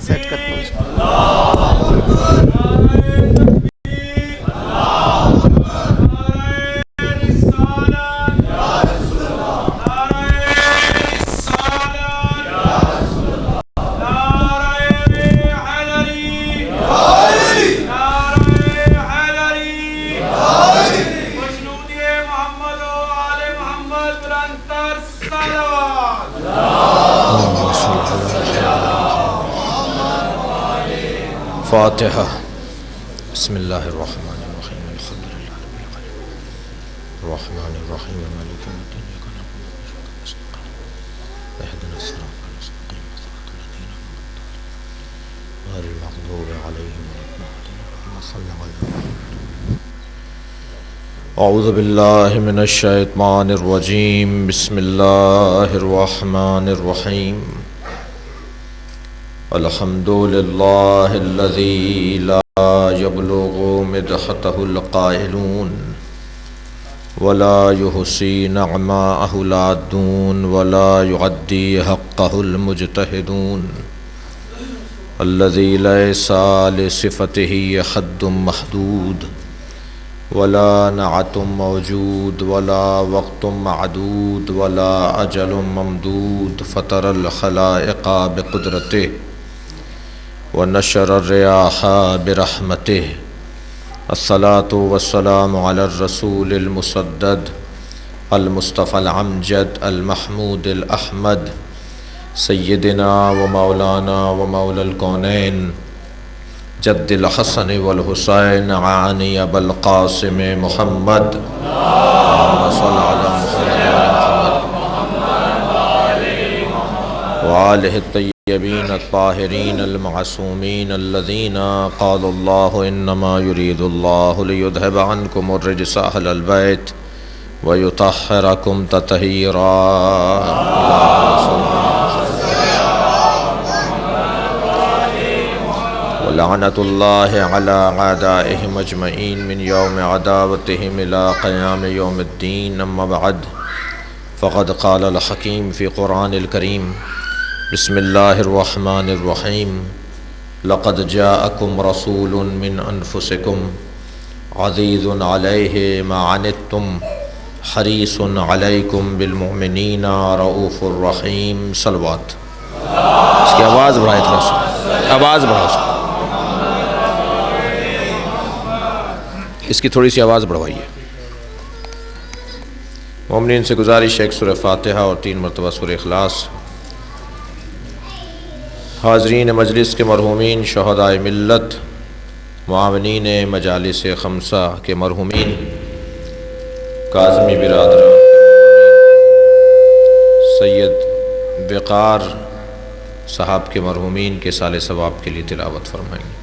Set کرتا ہوں. فاتحہ. بسم اللہ الرحمن الرحیم الحمد للہ رب العالمین الرحمن الرحیم مالک یوم الدین ایاک نعبد و ایاک نستعین اهدنا الصراط المستقیم صراط الذین انعمت علیہم غیر المغضوب علیہم ولا الضالین اللهم صل علی محمد. اعوذ باللہ من الشیطان الرجیم. بسم اللہ الرحمن الرحیم. الحمد للہ الذی لا یبلغ مدحته القائلون ولا یحصی نعماءه العادون ولا یعدی حقه المجتہدون الذی لیس لصفته حد محدود ولا نعت موجود ولا وقت معدود ولا اجل ممدود فطر الخلائق بقدرته ونشر الرياح برحمته. الصلاة والسلام على الرسول المسدد المصطفى العمجد المحمود الأحمد سيدنا ومولانا ومولى الكونين جد الحسن والحسين عاني أبا القاسم محمد. اللهم صل على محمد وآله الطيبين الطاهرين المعصومين الذين قال الله إنما يريد الله ليذهب عنكم الرجس أهل البيت ويطهركم تطهيرا. ولعنة الله على أعدائهم أجمعين من يوم عداوتهم إلى قيام يوم الدين. أما بعد فقد قال الحكيم في قرآن الكريم بسم الله الرحمن الرحيم. لقد جاءكم رسول من أنفسكم عزيز عليه ما عنتم حريص عليكم بالمؤمنين رؤوف رحيم. صلوات. اس کی آواز بڑھائے تھوڑا سا، آواز بڑھاؤ، اس کی تھوڑی سی آواز بڑھوائیے. مومنین سے گزارش ہے ایک سورہ فاتحہ اور 3 مرتبہ سورہ اخلاص. حاضرین مجلس کے مرحومین، شہدائے ملت، معاونین مجالس خمسہ کے مرحومین، کاظمی برادران، سید وقار صاحب کے مرحومین کے سال ثواب کے لیے تلاوت فرمائیں گے.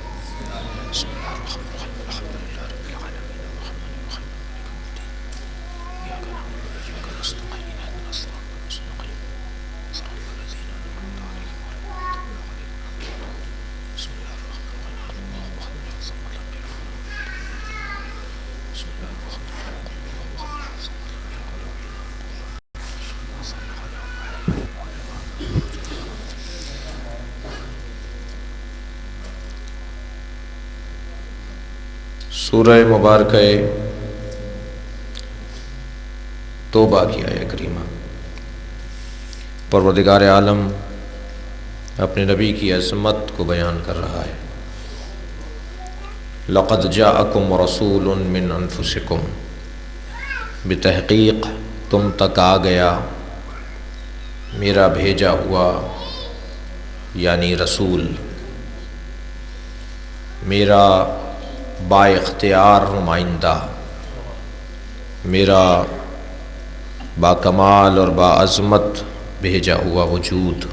سورہ مبارکہ توبہ کی آیہ کریمہ. پروردگار عالم اپنے نبی کی عظمت کو بیان کر رہا ہے. لقد جاءکم رسول من انفسکم، بتحقیق تم تک آ گیا میرا بھیجا ہوا یعنی رسول، میرا با اختیار نمائندہ، میرا با کمال اور با عظمت بھیجا ہوا وجود،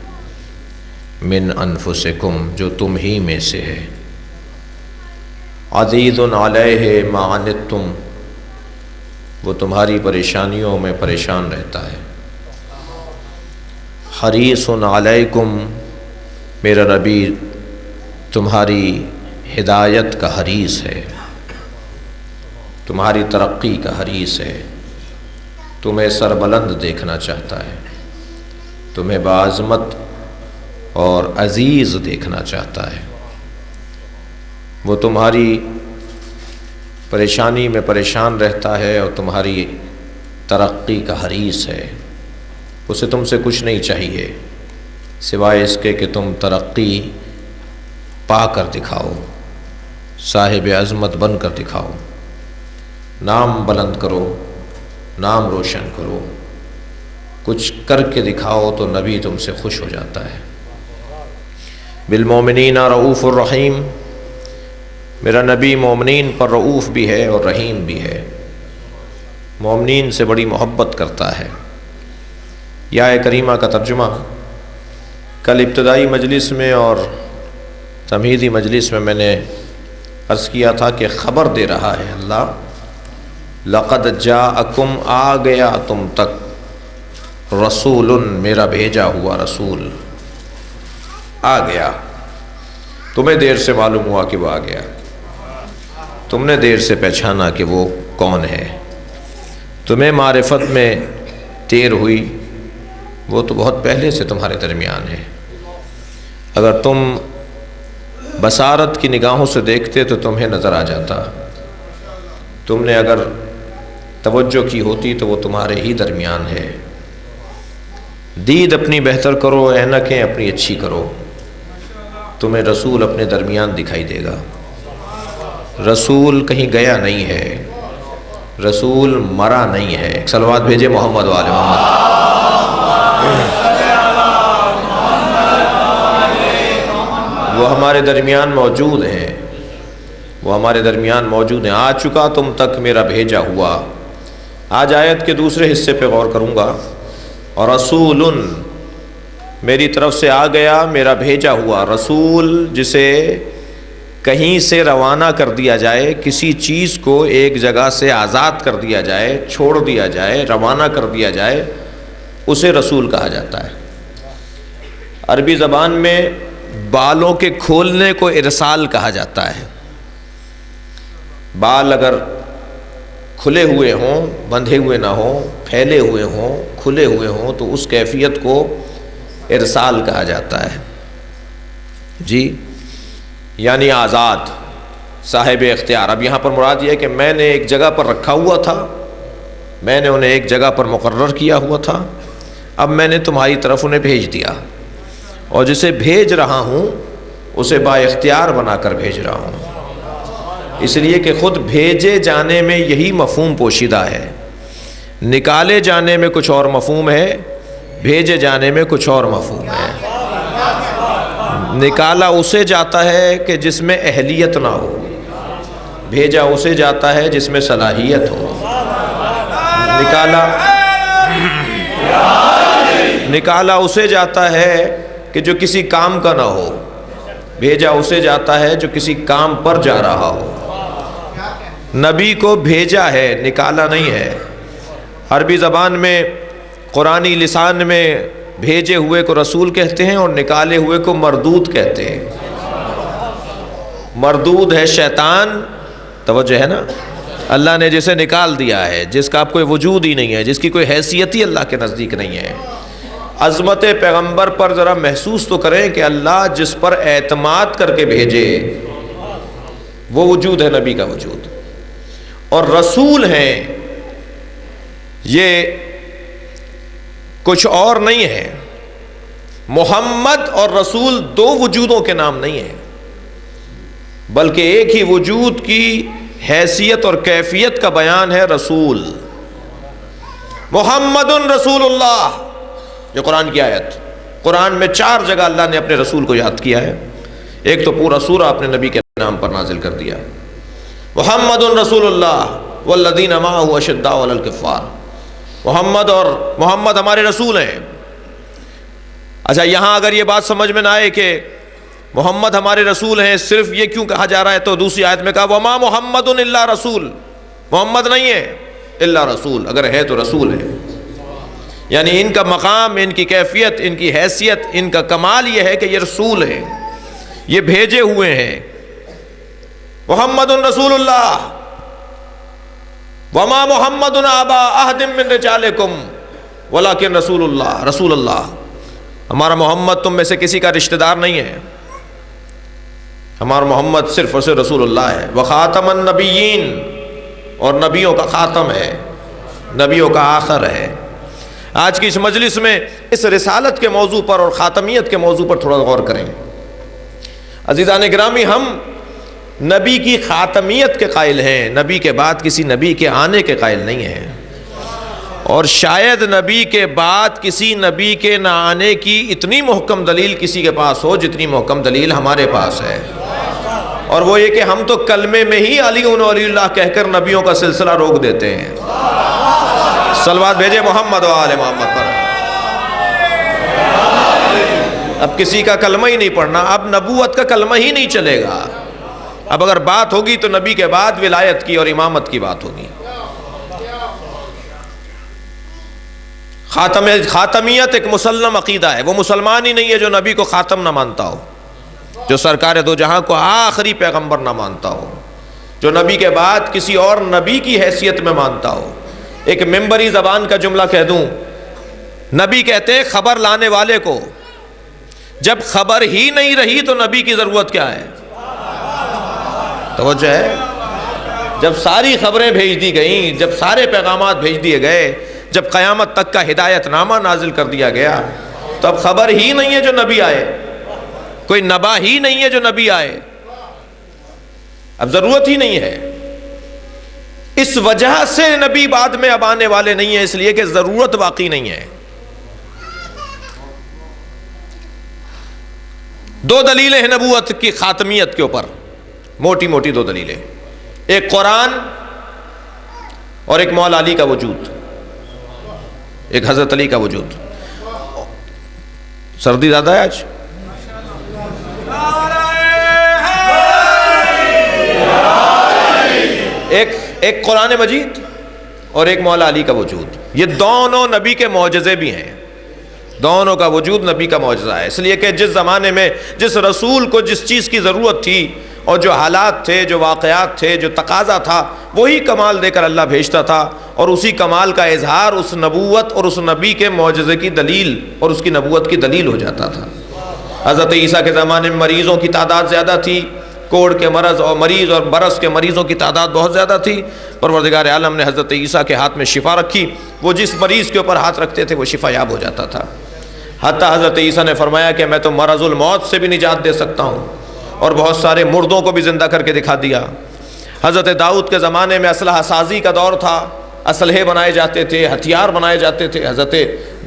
من انفسکم جو تم ہی میں سے ہے. عزیز علیہ ما عنتم وہ تمہاری پریشانیوں میں پریشان رہتا ہے. حریص علیکم میرا نبی تمہاری ہدایت کا حریص ہے، تمہاری ترقی کا حریص ہے، تمہیں سربلند دیکھنا چاہتا ہے، تمہیں بعظمت اور عزیز دیکھنا چاہتا ہے۔ وہ تمہاری پریشانی میں پریشان رہتا ہے اور تمہاری ترقی کا حریص ہے۔ اسے تم سے کچھ نہیں چاہیے سوائے اس کے کہ تم ترقی پا کر دکھاؤ، صاحب عظمت بن کر دکھاؤ، نام بلند کرو، نام روشن کرو، کچھ کر کے دکھاؤ تو نبی تم سے خوش ہو جاتا ہے۔ بالمومنین رؤوف الرحیم، میرا نبی مومنین پر رؤوف بھی ہے اور رحیم بھی ہے، مومنین سے بڑی محبت کرتا ہے۔ یا کریمہ کا ترجمہ کل ابتدائی مجلس میں اور تمہیدی مجلس میں میں نے عرض کیا تھا کہ خبر دے رہا ہے اللہ، لقد جاءکم، آ گیا تم تک، رسول، میرا بھیجا ہوا رسول آ گیا۔ تمہیں دیر سے معلوم ہوا کہ وہ آ گیا، تم نے دیر سے پہچانا کہ وہ کون ہے، تمہیں معرفت میں دیر ہوئی، وہ تو بہت پہلے سے تمہارے درمیان ہے۔ اگر تم بصارت کی نگاہوں سے دیکھتے تو تمہیں نظر آ جاتا، تم نے اگر توجہ کی ہوتی تو وہ تمہارے ہی درمیان ہے۔ دید اپنی بہتر کرو، عینکیں اپنی اچھی کرو، تمہیں رسول اپنے درمیان دکھائی دے گا۔ رسول کہیں گیا نہیں ہے، رسول مرا نہیں ہے۔ صلوات بھیجے محمد والے محمد۔ وہ ہمارے درمیان موجود ہیں، وہ ہمارے درمیان موجود ہیں۔ آ چکا تم تک میرا بھیجا ہوا۔ آج آیت کے دوسرے حصے پہ غور کروں گا، اور رسول، میری طرف سے آ گیا میرا بھیجا ہوا رسول، جسے کہیں سے روانہ کر دیا جائے، کسی چیز کو ایک جگہ سے آزاد کر دیا جائے، چھوڑ دیا جائے، روانہ کر دیا جائے، اسے رسول کہا جاتا ہے۔ عربی زبان میں بالوں کے کھولنے کو ارسال کہا جاتا ہے۔ بال اگر کھلے ہوئے ہوں، بندھے ہوئے نہ ہوں، پھیلے ہوئے ہوں، کھلے ہوئے ہوں، تو اس کیفیت کو ارسال کہا جاتا ہے جی، یعنی آزاد، صاحب اختیار۔ اب یہاں پر مراد یہ ہے کہ میں نے ایک جگہ پر رکھا ہوا تھا، میں نے انہیں ایک جگہ پر مقرر کیا ہوا تھا، اب میں نے تمہاری طرف انہیں بھیج دیا، اور جسے بھیج رہا ہوں اسے با اختیار بنا کر بھیج رہا ہوں، اس لیے کہ خود بھیجے جانے میں یہی مفہوم پوشیدہ ہے۔ نکالے جانے میں کچھ اور مفہوم ہے، بھیجے جانے میں کچھ اور مفہوم ہے۔ نکالا اسے جاتا ہے کہ جس میں اہلیت نہ ہو، بھیجا اسے جاتا ہے جس میں صلاحیت ہو۔ نکالا اسے جاتا ہے کہ جو کسی کام کا نہ ہو، بھیجا اسے جاتا ہے جو کسی کام پر جا رہا ہو۔ نبی کو بھیجا ہے، نکالا نہیں ہے۔ عربی زبان میں، قرآنی لسان میں بھیجے ہوئے کو رسول کہتے ہیں اور نکالے ہوئے کو مردود کہتے ہیں۔ مردود ہے شیطان، توجہ ہے نا، اللہ نے جسے نکال دیا ہے، جس کا اب کوئی وجود ہی نہیں ہے، جس کی کوئی حیثیت ہی اللہ کے نزدیک نہیں ہے۔ عظمت پیغمبر پر ذرا محسوس تو کریں کہ اللہ جس پر اعتماد کر کے بھیجے وہ وجود ہے نبی کا وجود، اور رسول ہیں یہ کچھ اور نہیں ہے۔ محمد اور رسول دو وجودوں کے نام نہیں ہیں، بلکہ ایک ہی وجود کی حیثیت اور کیفیت کا بیان ہے رسول۔ محمد رسول اللہ، یہ قرآن کی آیت، قرآن میں 4 جگہ اللہ نے اپنے رسول کو یاد کیا ہے، ایک تو پورا سورہ اپنے نبی کے نام پر نازل کر دیا، محمد رسول اللہ والذین معہ اشداء علی الکفار۔ محمد اور محمد ہمارے رسول ہیں۔ اچھا، یہاں اگر یہ بات سمجھ میں نہ آئے کہ محمد ہمارے رسول ہیں، صرف یہ کیوں کہا جا رہا ہے، تو دوسری آیت میں کہا وما محمد الا رسول، محمد نہیں ہے الا رسول، اگر ہے تو رسول ہے۔ یعنی ان کا مقام، ان کی کیفیت، ان کی حیثیت، ان کا کمال یہ ہے کہ یہ رسول ہیں، یہ بھیجے ہوئے ہیں۔ محمد رسول اللہ، وما محمد ابا احد من رجالکم ولکن رسول اللہ، رسول اللہ۔ ہمارا محمد تم میں سے کسی کا رشتہ دار نہیں ہے، ہمارا محمد صرف اور صرف رسول اللہ ہے، وخاتم النبیین، اور نبیوں کا خاتم ہے، نبیوں کا آخر ہے۔ آج کی اس مجلس میں اس رسالت کے موضوع پر اور خاتمیت کے موضوع پر تھوڑا غور کریں۔ عزیزان گرامی، ہم نبی کی خاتمیت کے قائل ہیں، نبی کے بعد کسی نبی کے آنے کے قائل نہیں ہیں، اور شاید نبی کے بعد کسی نبی کے نہ آنے کی اتنی محکم دلیل کسی کے پاس ہو جتنی محکم دلیل ہمارے پاس ہے، اور وہ یہ کہ ہم تو کلمے میں ہی علی ولی اللہ کہہ کر نبیوں کا سلسلہ روک دیتے ہیں۔ صلوات بھیجے محمد و آل محمد پر۔ اب کسی کا کلمہ ہی نہیں پڑھنا، اب نبوت کا کلمہ ہی نہیں چلے گا۔ اب اگر بات ہوگی تو نبی کے بعد ولایت کی اور امامت کی بات ہوگی۔ خاتمیت ایک مسلم عقیدہ ہے، وہ مسلمان ہی نہیں ہے جو نبی کو خاتم نہ مانتا ہو، جو سرکار دو جہاں کو آخری پیغمبر نہ مانتا ہو، جو نبی کے بعد کسی اور نبی کی حیثیت میں مانتا ہو۔ ایک ممبری زبان کا جملہ کہہ دوں، نبی کہتے ہیں خبر لانے والے کو، جب خبر ہی نہیں رہی تو نبی کی ضرورت کیا ہے؟ توجہ ہے؟ جب ساری خبریں بھیج دی گئیں، جب سارے پیغامات بھیج دیے گئے، جب قیامت تک کا ہدایت نامہ نازل کر دیا گیا، تو اب خبر ہی نہیں ہے جو نبی آئے، کوئی نبا ہی نہیں ہے جو نبی آئے، اب ضرورت ہی نہیں ہے۔ اس وجہ سے نبی بعد میں اب آنے والے نہیں ہیں، اس لیے کہ ضرورت باقی نہیں ہے۔ دو دلیلیں ہیں نبوت کی خاتمیت کے اوپر، موٹی موٹی دو دلیلیں، ایک قرآن اور ایک مولا علی کا وجود، ایک حضرت علی کا وجود۔ سردی زیادہ ہے آج؟ ایک قرآن مجید اور ایک مولا علی کا وجود، یہ دونوں نبی کے معجزے بھی ہیں، دونوں کا وجود نبی کا معجزہ ہے، اس لیے کہ جس زمانے میں جس رسول کو جس چیز کی ضرورت تھی اور جو حالات تھے، جو واقعات تھے، جو تقاضا تھا، وہی کمال دے کر اللہ بھیجتا تھا، اور اسی کمال کا اظہار اس نبوت اور اس نبی کے معجزے کی دلیل اور اس کی نبوت کی دلیل ہو جاتا تھا۔ حضرت عیسیٰ کے زمانے میں مریضوں کی تعداد زیادہ تھی، کوڑ کے مرض اور مریض اور برس کے مریضوں کی تعداد بہت زیادہ تھی، پروردگار عالم نے حضرت عیسیٰ کے ہاتھ میں شفا رکھی، وہ جس مریض کے اوپر ہاتھ رکھتے تھے وہ شفا یاب ہو جاتا تھا۔ حتیٰ حضرت عیسیٰ نے فرمایا کہ میں تو مرض الموت سے بھی نجات دے سکتا ہوں، اور بہت سارے مردوں کو بھی زندہ کر کے دکھا دیا۔ حضرت داؤد کے زمانے میں اسلحہ سازی کا دور تھا، اسلحے بنائے جاتے تھے، ہتھیار بنائے جاتے تھے۔ حضرت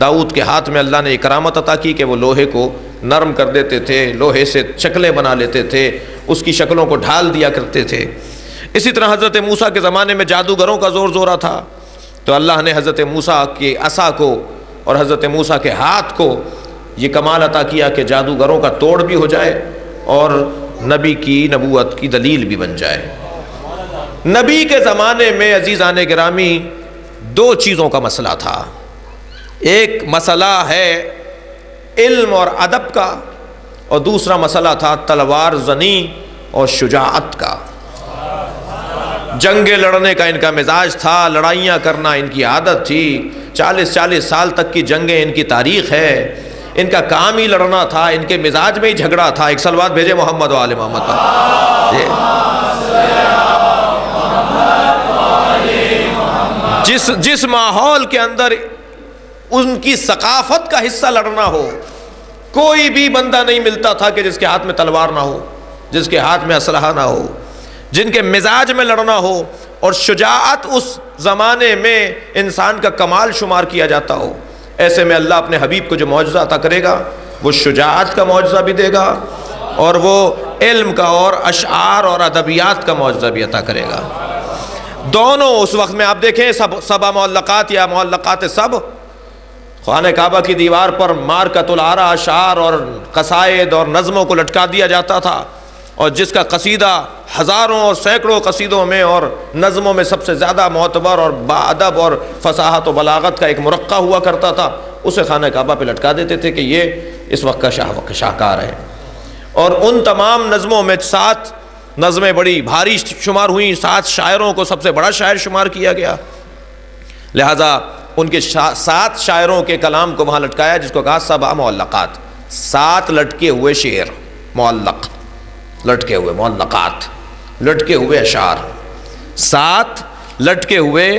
داؤد کے ہاتھ میں اللہ نے کرامت عطا کی کہ وہ لوہے کو نرم کر دیتے تھے، لوہے سے شکلیں بنا لیتے تھے، اس کی شکلوں کو ڈھال دیا کرتے تھے۔ اسی طرح حضرت موسیٰ کے زمانے میں جادوگروں کا زور زورہ تھا، تو اللہ نے حضرت موسیٰ کی عصا کو اور حضرت موسیٰ کے ہاتھ کو یہ کمال عطا کیا کہ جادوگروں کا توڑ بھی ہو جائے اور نبی کی نبوت کی دلیل بھی بن جائے۔ نبی کے زمانے میں عزیزان گرامی دو چیزوں کا مسئلہ تھا، ایک مسئلہ ہے علم اور ادب کا، اور دوسرا مسئلہ تھا تلوار زنی اور شجاعت کا۔ جنگیں لڑنے کا ان کا مزاج تھا، لڑائیاں کرنا ان کی عادت تھی، 40 سال تک کی جنگیں ان کی تاریخ ہے، ان کا کام ہی لڑنا تھا، ان کے مزاج میں ہی جھگڑا تھا۔ ایک صلوات بھیجے محمد و آل محمد پر۔ جس ماحول کے اندر ان کی ثقافت کا حصہ لڑنا ہو، کوئی بھی بندہ نہیں ملتا تھا کہ جس کے ہاتھ میں تلوار نہ ہو، جس کے ہاتھ میں اسلحہ نہ ہو، جن کے مزاج میں لڑنا ہو، اور شجاعت اس زمانے میں انسان کا کمال شمار کیا جاتا ہو۔ ایسے میں اللہ اپنے حبیب کو جو معجزہ عطا کرے گا وہ شجاعت کا معجزہ بھی دے گا، اور وہ علم کا اور اشعار اور ادبیات کا معجزہ بھی عطا کرے گا۔ دونوں اس وقت میں آپ دیکھیں سبا معلقات یا معلقات سب، خانہ کعبہ کی دیوار پر مارکۃ العرا اشعار اور قصائد اور نظموں کو لٹکا دیا جاتا تھا، اور جس کا قصیدہ ہزاروں اور سینکڑوں قصیدوں میں اور نظموں میں سب سے زیادہ معتبر اور باادب اور فصاحت و بلاغت کا ایک مرقع ہوا کرتا تھا، اسے خانہ کعبہ پہ لٹکا دیتے تھے کہ یہ اس وقت کا شاہکار ہے۔ اور ان تمام نظموں میں 7 نظمیں بڑی بھاری شمار ہوئیں، 7 شاعروں کو سب سے بڑا شاعر شمار کیا گیا۔ لہذا ان کے 7 شاعروں کے کلام کو وہاں لٹکایا، جس کو کہا 7 معلقات، 7 لٹکے ہوئے شعر، معلق، لٹکے ہوئے معلقات، لٹکے ہوئے اشعار، 7 لٹکے ہوئے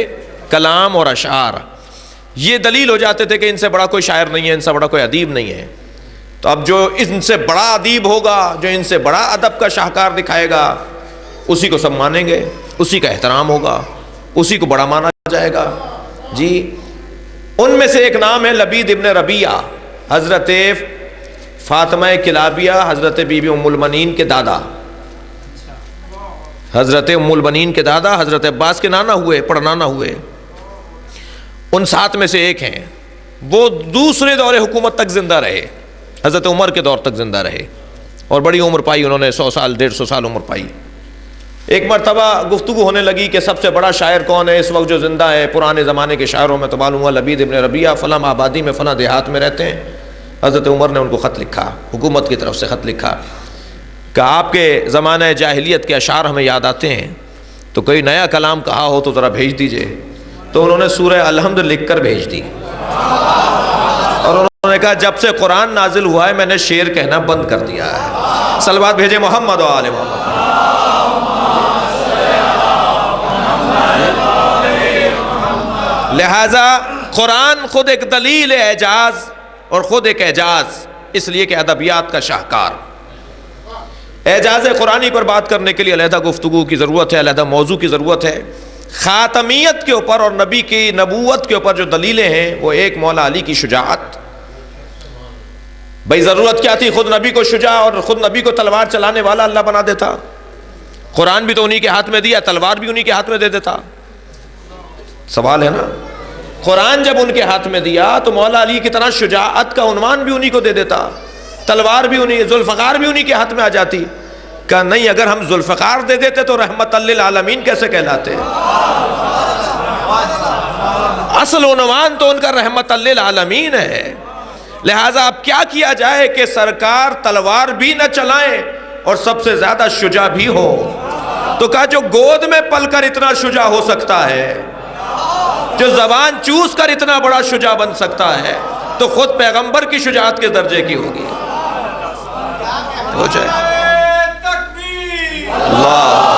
کلام اور اشعار۔ یہ دلیل ہو جاتے تھے کہ ان سے بڑا کوئی شاعر نہیں ہے، ان سے بڑا کوئی ادیب نہیں ہے۔ تو اب جو ان سے بڑا ادیب ہوگا، جو ان سے بڑا ادب کا شاہکار دکھائے گا، اسی کو سب مانیں گے، اسی کا احترام ہوگا، اسی کو بڑا مانا جائے گا۔ جی ان میں سے ایک نام ہے لبید ابن ربیعہ، حضرت فاطمہ کلابیہ، حضرت بی بی ام المؤمنین کے دادا، حضرت ام المؤمنین کے دادا، حضرت عباس کے نانا ہوئے، پڑنانا ہوئے۔ ان 7 میں سے ایک ہیں، وہ دوسرے دور حکومت تک زندہ رہے، حضرت عمر کے دور تک زندہ رہے، اور بڑی عمر پائی انہوں نے، 100 سال 150 سال عمر پائی۔ ایک مرتبہ گفتگو ہونے لگی کہ سب سے بڑا شاعر کون ہے اس وقت جو زندہ ہے پرانے زمانے کے شاعروں میں، تو معلوم ہوا لبید ابن ربیعہ فلاں آبادی میں فلاں دیہات میں رہتے ہیں۔ حضرت عمر نے ان کو خط لکھا، حکومت کی طرف سے خط لکھا کہ آپ کے زمانہ جاہلیت کے اشعار ہمیں یاد آتے ہیں، تو کوئی نیا کلام کہا ہو تو ذرا بھیج دیجئے۔ تو انہوں نے سورہ الحمد لکھ کر بھیج دی، اور انہوں نے کہا جب سے قرآن نازل ہوا ہے میں نے شعر کہنا بند کر دیا ہے۔ صلوات بھیجے محمد و آل محمد۔ لہذا قرآن خود ایک دلیل اعجاز اور خود ایک اعجاز، اس لیے کہ ادبیات کا شاہکار۔ اعجاز قرآنی پر بات کرنے کے لیے علیحدہ گفتگو کی ضرورت ہے، علیحدہ موضوع کی ضرورت ہے۔ خاتمیت کے اوپر اور نبی کی نبوت کے اوپر جو دلیلیں ہیں، وہ ایک مولا علی کی شجاعت۔ بھئی ضرورت کیا تھی، خود نبی کو شجاع اور خود نبی کو تلوار چلانے والا اللہ بنا دیتا۔ قرآن بھی تو انہی کے ہاتھ میں دیا، تلوار بھی انہی کے ہاتھ میں دے دیتا۔ سوال ہے نا، قرآن جب ان کے ہاتھ میں دیا تو مولا علی کی طرح شجاعت کا عنوان بھی انہی کو دے دیتا، تلوار بھی انہی، ذوالفقار بھی انہی کے ہاتھ میں آ جاتی۔ کہ نہیں، اگر ہم ذوالفقار دے دیتے تو رحمت للعالمین کیسے کہلاتے؟ اصل عنوان تو ان کا رحمت للعالمین ہے۔ لہٰذا اب کیا کیا جائے کہ سرکار تلوار بھی نہ چلائیں اور سب سے زیادہ شجاع بھی ہو۔ تو کہا جو گود میں پل کر اتنا شجاع ہو سکتا ہے، جو زبان چوس کر اتنا بڑا شجاع بن سکتا ہے، تو خود پیغمبر کی شجاعت کے درجے کی ہوگی۔ ہو جائے اللہ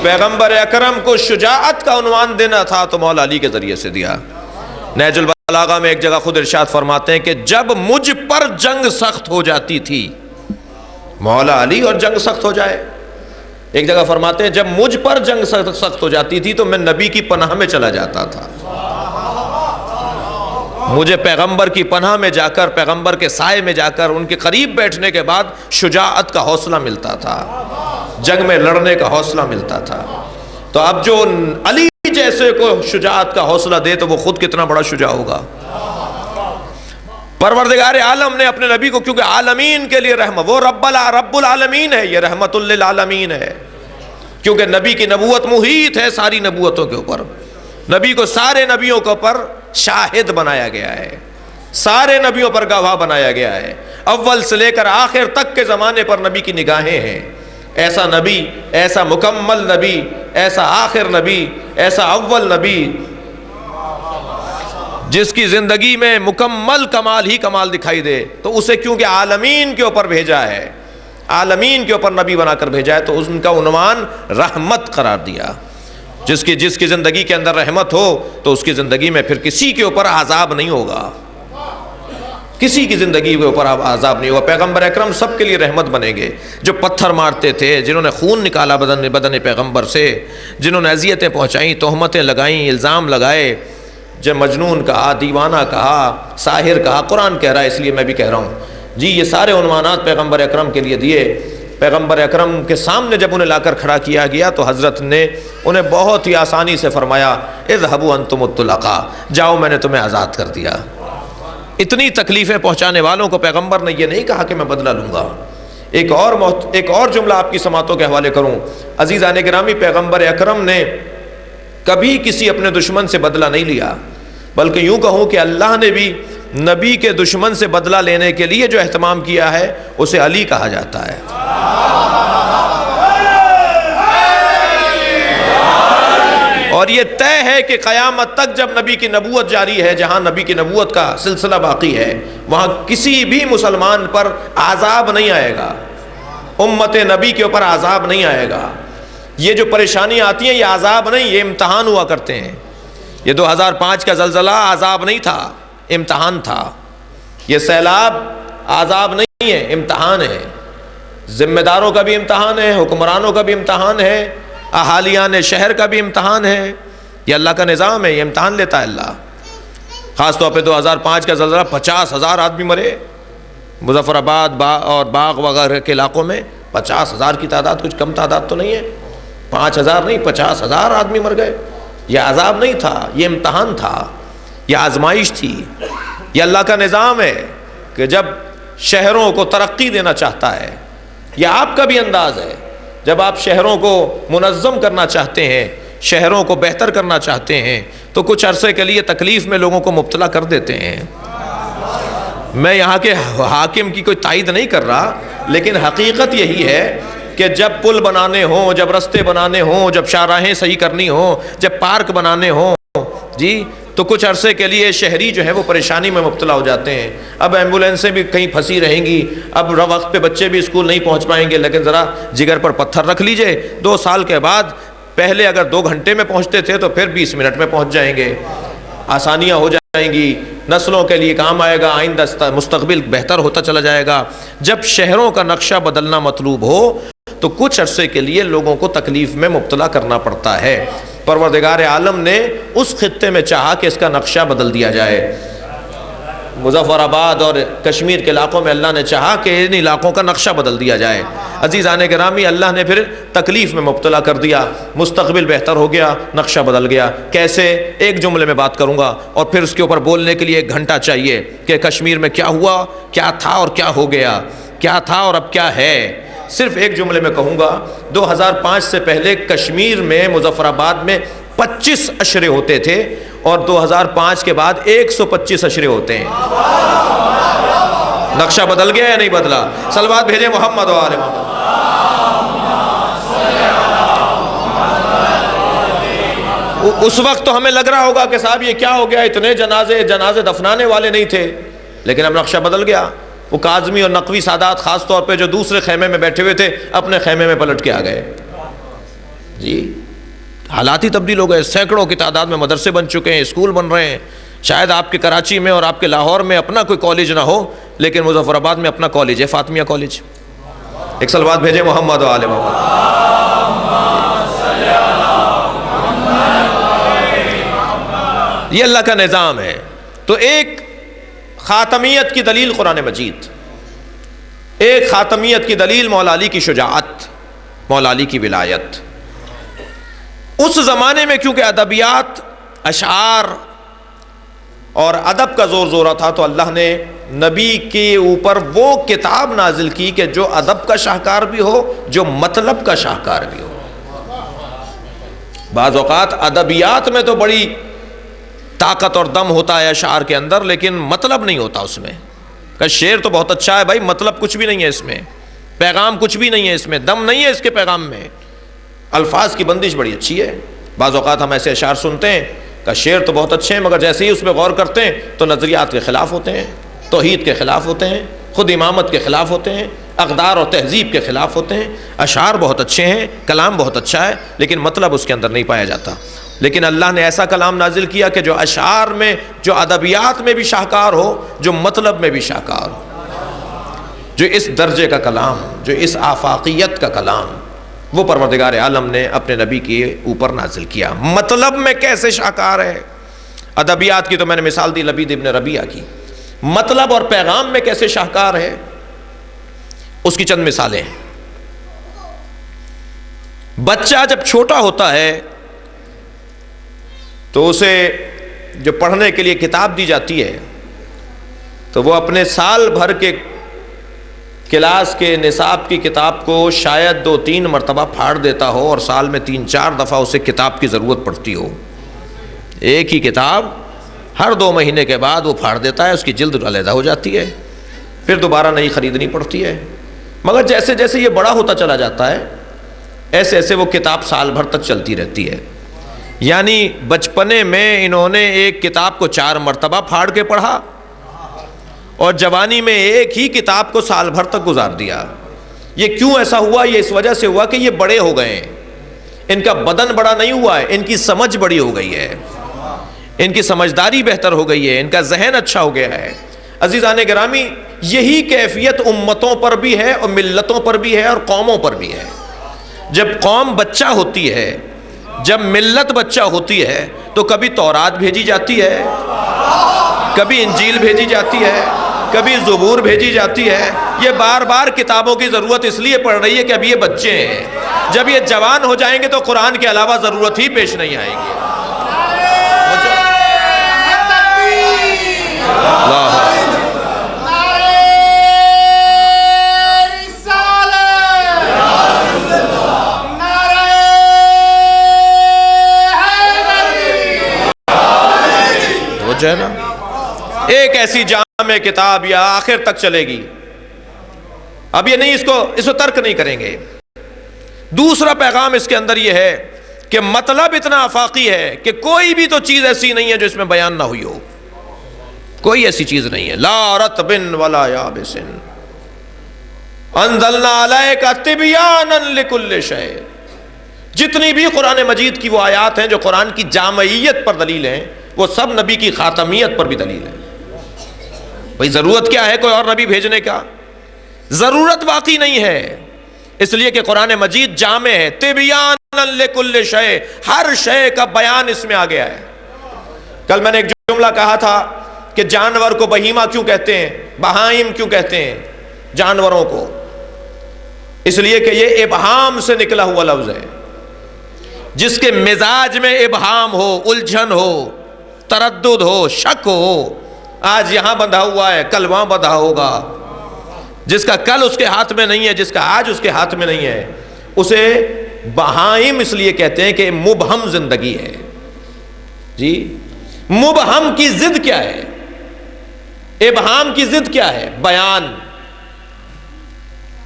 پیغمبر اکرم کو شجاعت کا عنوان دینا تھا تو مولا علی کے ذریعے سے دیا۔ نہج البلاغہ میں ایک جگہ خود ارشاد فرماتے ہیں کہ جب مجھ پر جنگ سخت ہو جاتی تھی، مولا علی اور جنگ سخت ہو جائے، ایک جگہ فرماتے ہیں جب مجھ پر جنگ سخت ہو جاتی تھی تو میں نبی کی پناہ میں چلا جاتا تھا۔ مجھے پیغمبر کی پناہ میں جا کر، پیغمبر کے سائے میں جا کر، ان کے قریب بیٹھنے کے بعد شجاعت کا حوصلہ ملتا تھا، جنگ میں لڑنے کا حوصلہ ملتا تھا۔ تو اب جو علی جیسے کو شجاعت کا حوصلہ دے تو وہ خود کتنا بڑا شجاع ہوگا۔ پروردگار عالم نے اپنے نبی کو، کیونکہ عالمین کے لیے رحمت، وہ رب العالمین ہے، یہ رحمت للعالمین ہے، کیونکہ نبی کی نبوت محیط ہے ساری نبوتوں کے اوپر۔ نبی کو سارے نبیوں کے اوپر شاہد بنایا گیا ہے، سارے نبیوں پر گواہ بنایا گیا ہے، اول سے لے کر آخر تک کے زمانے پر نبی کی نگاہیں ہیں۔ ایسا نبی، ایسا مکمل نبی، ایسا آخر نبی، ایسا اول نبی جس کی زندگی میں مکمل کمال ہی کمال دکھائی دے، تو اسے کیونکہ عالمین کے اوپر بھیجا ہے، عالمین کے اوپر نبی بنا کر بھیجا ہے، تو ان کا عنوان رحمت قرار دیا۔ جس کی زندگی کے اندر رحمت ہو تو اس کی زندگی میں پھر کسی کے اوپر عذاب نہیں ہوگا، کسی کی زندگی کے اوپر عذاب نہیں ہوگا۔ پیغمبر اکرم سب کے لیے رحمت بنیں گے۔ جو پتھر مارتے تھے، جنہوں نے خون نکالا بدن پیغمبر سے، جنہوں نے اذیتیں پہنچائیں، تہمتیں لگائیں، الزام لگائے، جو مجنون کہا، دیوانہ کہا، ساحر کہا، قرآن کہہ رہا ہے اس لیے میں بھی کہہ رہا ہوں جی، یہ سارے عنوانات پیغمبر اکرم کے لیے دیے۔ پیغمبر اکرم کے سامنے جب انہیں لا کر کھڑا کیا گیا تو حضرت نے انہیں بہت ہی آسانی سے فرمایا اذهبوا انتم الطلقاء، جاؤ میں نے تمہیں آزاد کر دیا۔ اتنی تکلیفیں پہنچانے والوں کو پیغمبر نے یہ نہیں کہا کہ میں بدلہ لوں گا۔ ایک اور جملہ آپ کی سماعتوں کے حوالے کروں۔ عزیزان گرامی، پیغمبر اکرم نے کبھی کسی اپنے دشمن سے بدلہ نہیں لیا، بلکہ یوں کہوں کہ اللہ نے بھی نبی کے دشمن سے بدلہ لینے کے لیے جو اہتمام کیا ہے اسے علی کہا جاتا ہے۔ اور یہ طے ہے کہ قیامت تک جب نبی کی نبوت جاری ہے، جہاں نبی کی نبوت کا سلسلہ باقی ہے، وہاں کسی بھی مسلمان پر عذاب نہیں آئے گا، امت نبی کے اوپر عذاب نہیں آئے گا۔ یہ جو پریشانیاں آتی ہیں یہ عذاب نہیں، یہ امتحان ہوا کرتے ہیں۔ یہ 2005 کا زلزلہ عذاب نہیں تھا، امتحان تھا۔ یہ سیلاب عذاب نہیں ہے، امتحان ہے۔ ذمہ داروں کا بھی امتحان ہے، حکمرانوں کا بھی امتحان ہے، اہالیان شہر کا بھی امتحان ہے۔ یہ اللہ کا نظام ہے، یہ امتحان لیتا ہے اللہ۔ خاص طور پہ 2005 کا زلزلہ 50,000 آدمی مرے، مظفر آباد اور باغ وغیرہ کے علاقوں میں 50,000 کی تعداد کچھ کم تعداد تو نہیں ہے، 5,000 نہیں 50,000 آدمی مر گئے۔ یہ عذاب نہیں تھا، یہ امتحان تھا، یہ آزمائش تھی۔ یہ اللہ کا نظام ہے کہ جب شہروں کو ترقی دینا چاہتا ہے، یہ آپ کا بھی انداز ہے، جب آپ شہروں کو منظم کرنا چاہتے ہیں، شہروں کو بہتر کرنا چاہتے ہیں، تو کچھ عرصے کے لیے تکلیف میں لوگوں کو مبتلا کر دیتے ہیں۔ میں یہاں کے حاکم کی کوئی تائید نہیں کر رہا، لیکن حقیقت یہی ہے کہ جب پل بنانے ہوں، جب رستے بنانے ہوں، جب شاہراہیں صحیح کرنی ہوں، جب پارک بنانے ہوں، جی تو کچھ عرصے کے لیے شہری جو ہے وہ پریشانی میں مبتلا ہو جاتے ہیں۔ اب ایمبولینسیں بھی کہیں پھنسی رہیں گی، اب وقت پہ بچے بھی اسکول نہیں پہنچ پائیں گے، لیکن ذرا جگر پر پتھر رکھ لیجئے، 2 سال کے بعد پہلے اگر 2 گھنٹے میں پہنچتے تھے تو پھر 20 منٹ میں پہنچ جائیں گے، آسانیاں ہو جائیں گی، نسلوں کے لیے کام آئے گا، آئندہ مستقبل بہتر ہوتا چلا جائے گا۔ جب شہروں کا نقشہ بدلنا مطلوب ہو تو کچھ عرصے کے لیے لوگوں کو تکلیف میں مبتلا کرنا پڑتا ہے۔ پروردگار عالم نے اس خطے میں چاہا کہ اس کا نقشہ بدل دیا جائے۔ مظفر آباد اور کشمیر کے علاقوں میں اللہ نے چاہا کہ ان علاقوں کا نقشہ بدل دیا جائے۔ عزیزان گرامی، اللہ نے پھر تکلیف میں مبتلا کر دیا، مستقبل بہتر ہو گیا، نقشہ بدل گیا۔ کیسے؟ ایک جملے میں بات کروں گا اور پھر اس کے اوپر بولنے کے لیے 1 گھنٹہ چاہیے کہ کشمیر میں کیا ہوا، کیا تھا اور کیا ہو گیا، کیا تھا اور اب کیا ہے۔ صرف ایک جملے میں کہوں گا، 2005 سے پہلے کشمیر میں مظفر آباد میں 25 عشرے ہوتے تھے اور 2005 کے بعد 125 عشرے ہوتے ہیں۔ نقشہ بدل گیا یا نہیں بدلا؟ صلوات بھیجیں محمد و آل محمد۔ اس وقت تو ہمیں لگ رہا ہوگا کہ صاحب یہ کیا ہو گیا، اتنے جنازے دفنانے والے نہیں تھے، لیکن اب نقشہ بدل گیا۔ وہ کاظمی اور نقوی سادات خاص طور پہ جو دوسرے خیمے میں بیٹھے ہوئے تھے، اپنے خیمے میں پلٹ کے آ گئے۔ جی حالات ہی تبدیل ہو گئے، سینکڑوں کی تعداد میں مدرسے بن چکے ہیں، اسکول بن رہے ہیں۔ شاید آپ کے کراچی میں اور آپ کے لاہور میں اپنا کوئی کالج نہ ہو، لیکن مظفر آباد میں اپنا کالج ہے، فاطمیہ کالج۔ ایک صلوات بھیجیں محمد و آل محمد۔ یہ اللہ کا نظام ہے۔ تو ایک خاتمیت کی دلیل قرآن مجید، ایک خاتمیت کی دلیل مولا علی کی شجاعت، مولا علی کی ولایت۔ اس زمانے میں کیونکہ ادبیات، اشعار اور ادب کا زور زورہ تھا، تو اللہ نے نبی کے اوپر وہ کتاب نازل کی کہ جو ادب کا شاہکار بھی ہو، جو مطلب کا شاہکار بھی ہو۔ بعض اوقات ادبیات میں تو بڑی طاقت اور دم ہوتا ہے اشعار کے اندر، لیکن مطلب نہیں ہوتا اس میں۔ کہ شعر تو بہت اچھا ہے بھائی، مطلب کچھ بھی نہیں ہے اس میں، پیغام کچھ بھی نہیں ہے اس میں، دم نہیں ہے اس کے پیغام میں۔ الفاظ کی بندش بڑی اچھی ہے۔ بعض اوقات ہم ایسے اشعار سنتے ہیں کہ شعر تو بہت اچھے ہیں، مگر جیسے ہی اس پہ غور کرتے ہیں تو نظریات کے خلاف ہوتے ہیں، توحید کے خلاف ہوتے ہیں، خود امامت کے خلاف ہوتے ہیں، اقدار اور تہذیب کے خلاف ہوتے ہیں۔ اشعار بہت اچھے ہیں، کلام بہت اچھا ہے، لیکن مطلب اس کے اندر نہیں پایا جاتا۔ لیکن اللہ نے ایسا کلام نازل کیا کہ جو اشعار میں، جو ادبیات میں بھی شاہکار ہو، جو مطلب میں بھی شاہکار ہو، جو اس درجے کا کلام، جو اس آفاقیت کا کلام، وہ پروردگار عالم نے اپنے نبی کے اوپر نازل کیا۔ مطلب میں کیسے شاہکار ہے؟ ادبیات کی تو میں نے مثال دی لبید ابن ربیعہ کی۔ مطلب اور پیغام میں کیسے شاہکار ہے، اس کی چند مثالیں ہیں۔ بچہ جب چھوٹا ہوتا ہے تو اسے جو پڑھنے کے لیے کتاب دی جاتی ہے تو وہ اپنے سال بھر کے کلاس کے نصاب کی کتاب کو شاید 2-3 مرتبہ پھاڑ دیتا ہو، اور سال میں 3-4 دفعہ اسے کتاب کی ضرورت پڑتی ہو۔ ایک ہی کتاب ہر 2 مہینے کے بعد وہ پھاڑ دیتا ہے، اس کی جلد علیحدہ ہو جاتی ہے، پھر دوبارہ نئی خریدنی پڑتی ہے۔ مگر جیسے جیسے یہ بڑا ہوتا چلا جاتا ہے ایسے ایسے وہ کتاب سال بھر تک چلتی رہتی ہے۔ یعنی بچپنے میں انہوں نے ایک کتاب کو 4 مرتبہ پھاڑ کے پڑھا اور جوانی میں ایک ہی کتاب کو سال بھر تک گزار دیا۔ یہ کیوں ایسا ہوا؟ یہ اس وجہ سے ہوا کہ یہ بڑے ہو گئے ہیں، ان کا بدن بڑا نہیں ہوا ہے، ان کی سمجھ بڑی ہو گئی ہے، ان کی سمجھداری بہتر ہو گئی ہے، ان کا ذہن اچھا ہو گیا ہے۔ عزیزان گرامی، یہی کیفیت امتوں پر بھی ہے اور ملتوں پر بھی ہے اور قوموں پر بھی ہے۔ جب قوم بچہ ہوتی ہے، جب ملت بچہ ہوتی ہے تو کبھی تورات بھیجی جاتی ہے، کبھی انجیل بھیجی جاتی ہے، کبھی زبور بھیجی جاتی ہے۔ یہ بار بار کتابوں کی ضرورت اس لیے پڑ رہی ہے کہ اب یہ بچے ہیں، جب یہ جوان ہو جائیں گے تو قرآن کے علاوہ ضرورت ہی پیش نہیں آئے گی۔ جو ہے نا، ایک ایسی جامع کتاب یا آخر تک چلے گی، اب یہ نہیں، اس کو ترک نہیں کریں گے۔ دوسرا پیغام اس کے اندر یہ ہے کہ مطلب اتنا آفاقی ہے کہ کوئی بھی تو چیز ایسی نہیں ہے جو اس میں بیان نہ ہوئی ہو، کوئی ایسی چیز نہیں ہے۔ لا رطب ولا یابس انزلنا علیک تبیانا لکل شیء۔ جتنی بھی قرآن مجید کی وہ آیات ہیں جو قرآن کی جامعیت پر دلیل ہیں، وہ سب نبی کی خاتمیت پر بھی دلیل ہے۔ بھئی ضرورت کیا ہے کوئی اور نبی بھیجنے کا؟ ضرورت باقی نہیں ہے، اس لیے کہ قرآن مجید جامع ہے، تبیانا لکل شیء، ہر شے کا بیان اس میں آ گیا ہے۔ کل میں نے ایک جملہ کہا تھا کہ جانور کو بہیمہ کیوں کہتے ہیں، بہائم کیوں کہتے ہیں جانوروں کو؟ اس لیے کہ یہ ابہام سے نکلا ہوا لفظ ہے، جس کے مزاج میں ابہام ہو، الجھن ہو، تردد ہو، شک ہو۔ آج یہاں بندھا ہوا ہے، کل وہاں بندھا ہوگا، جس کا کل اس کے ہاتھ میں نہیں ہے، جس کا آج اس کے ہاتھ میں نہیں ہے، اسے بہائم اس لیے کہتے ہیں کہ مبہم زندگی ہے۔ جی، مبہم کی ضد کیا ہے؟ ابہام کی ضد کیا ہے؟ بیان۔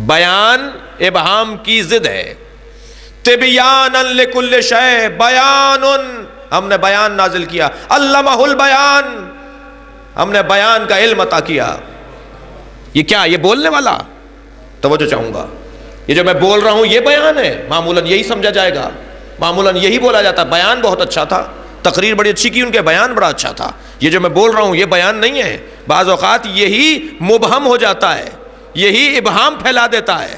بیان ابہام کی ضد ہے۔ تبیانا لکل شیء، بیان، ہم نے بیان نازل کیا، علمہ البیان، ہم نے بیان کا علم عطا کیا۔ یہ کیا؟ یہ بولنے والا؟ توجہ چاہوں گا، یہ جو میں بول رہا ہوں یہ بیان ہے؟ معمولاً یہی سمجھا جائے گا، معمولاً یہی بولا جاتا، بیان بہت اچھا تھا، تقریر بڑی اچھی کی، ان کے بیان بڑا اچھا تھا۔ یہ جو میں بول رہا ہوں یہ بیان نہیں ہے، بعض اوقات یہی مبہم ہو جاتا ہے، یہی ابہام پھیلا دیتا ہے۔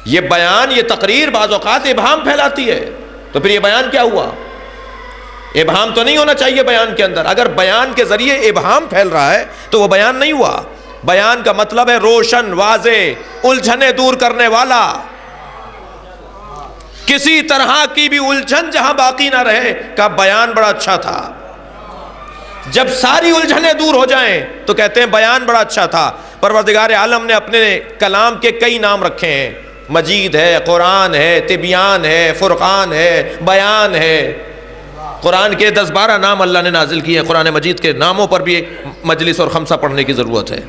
یہ بیان، یہ تقریر بعض اوقات ابہام پھیلاتی ہے، تو پھر یہ بیان کیا ہوا؟ ابہام تو نہیں ہونا چاہیے بیان کے اندر۔ اگر بیان کے ذریعے ابہام پھیل رہا ہے تو وہ بیان نہیں ہوا۔ بیان کا مطلب ہے روشن، واضح، الجھنے دور کرنے والا، کسی طرح کی بھی الجھن جہاں باقی نہ رہے، کا بیان بڑا اچھا تھا۔ جب ساری الجھنیں دور ہو جائیں تو کہتے ہیں بیان بڑا اچھا تھا۔ پروردگار عالم نے اپنے کلام کے کئی نام رکھے ہیں، مجید ہے، قرآن ہے، تبیان ہے، فرقان ہے، بیان ہے۔ قرآن کے 10-12 نام اللہ نے نازل کیے ہیں۔ قرآن مجید کے ناموں پر بھی مجلس اور خمسہ پڑھنے کی ضرورت ہے۔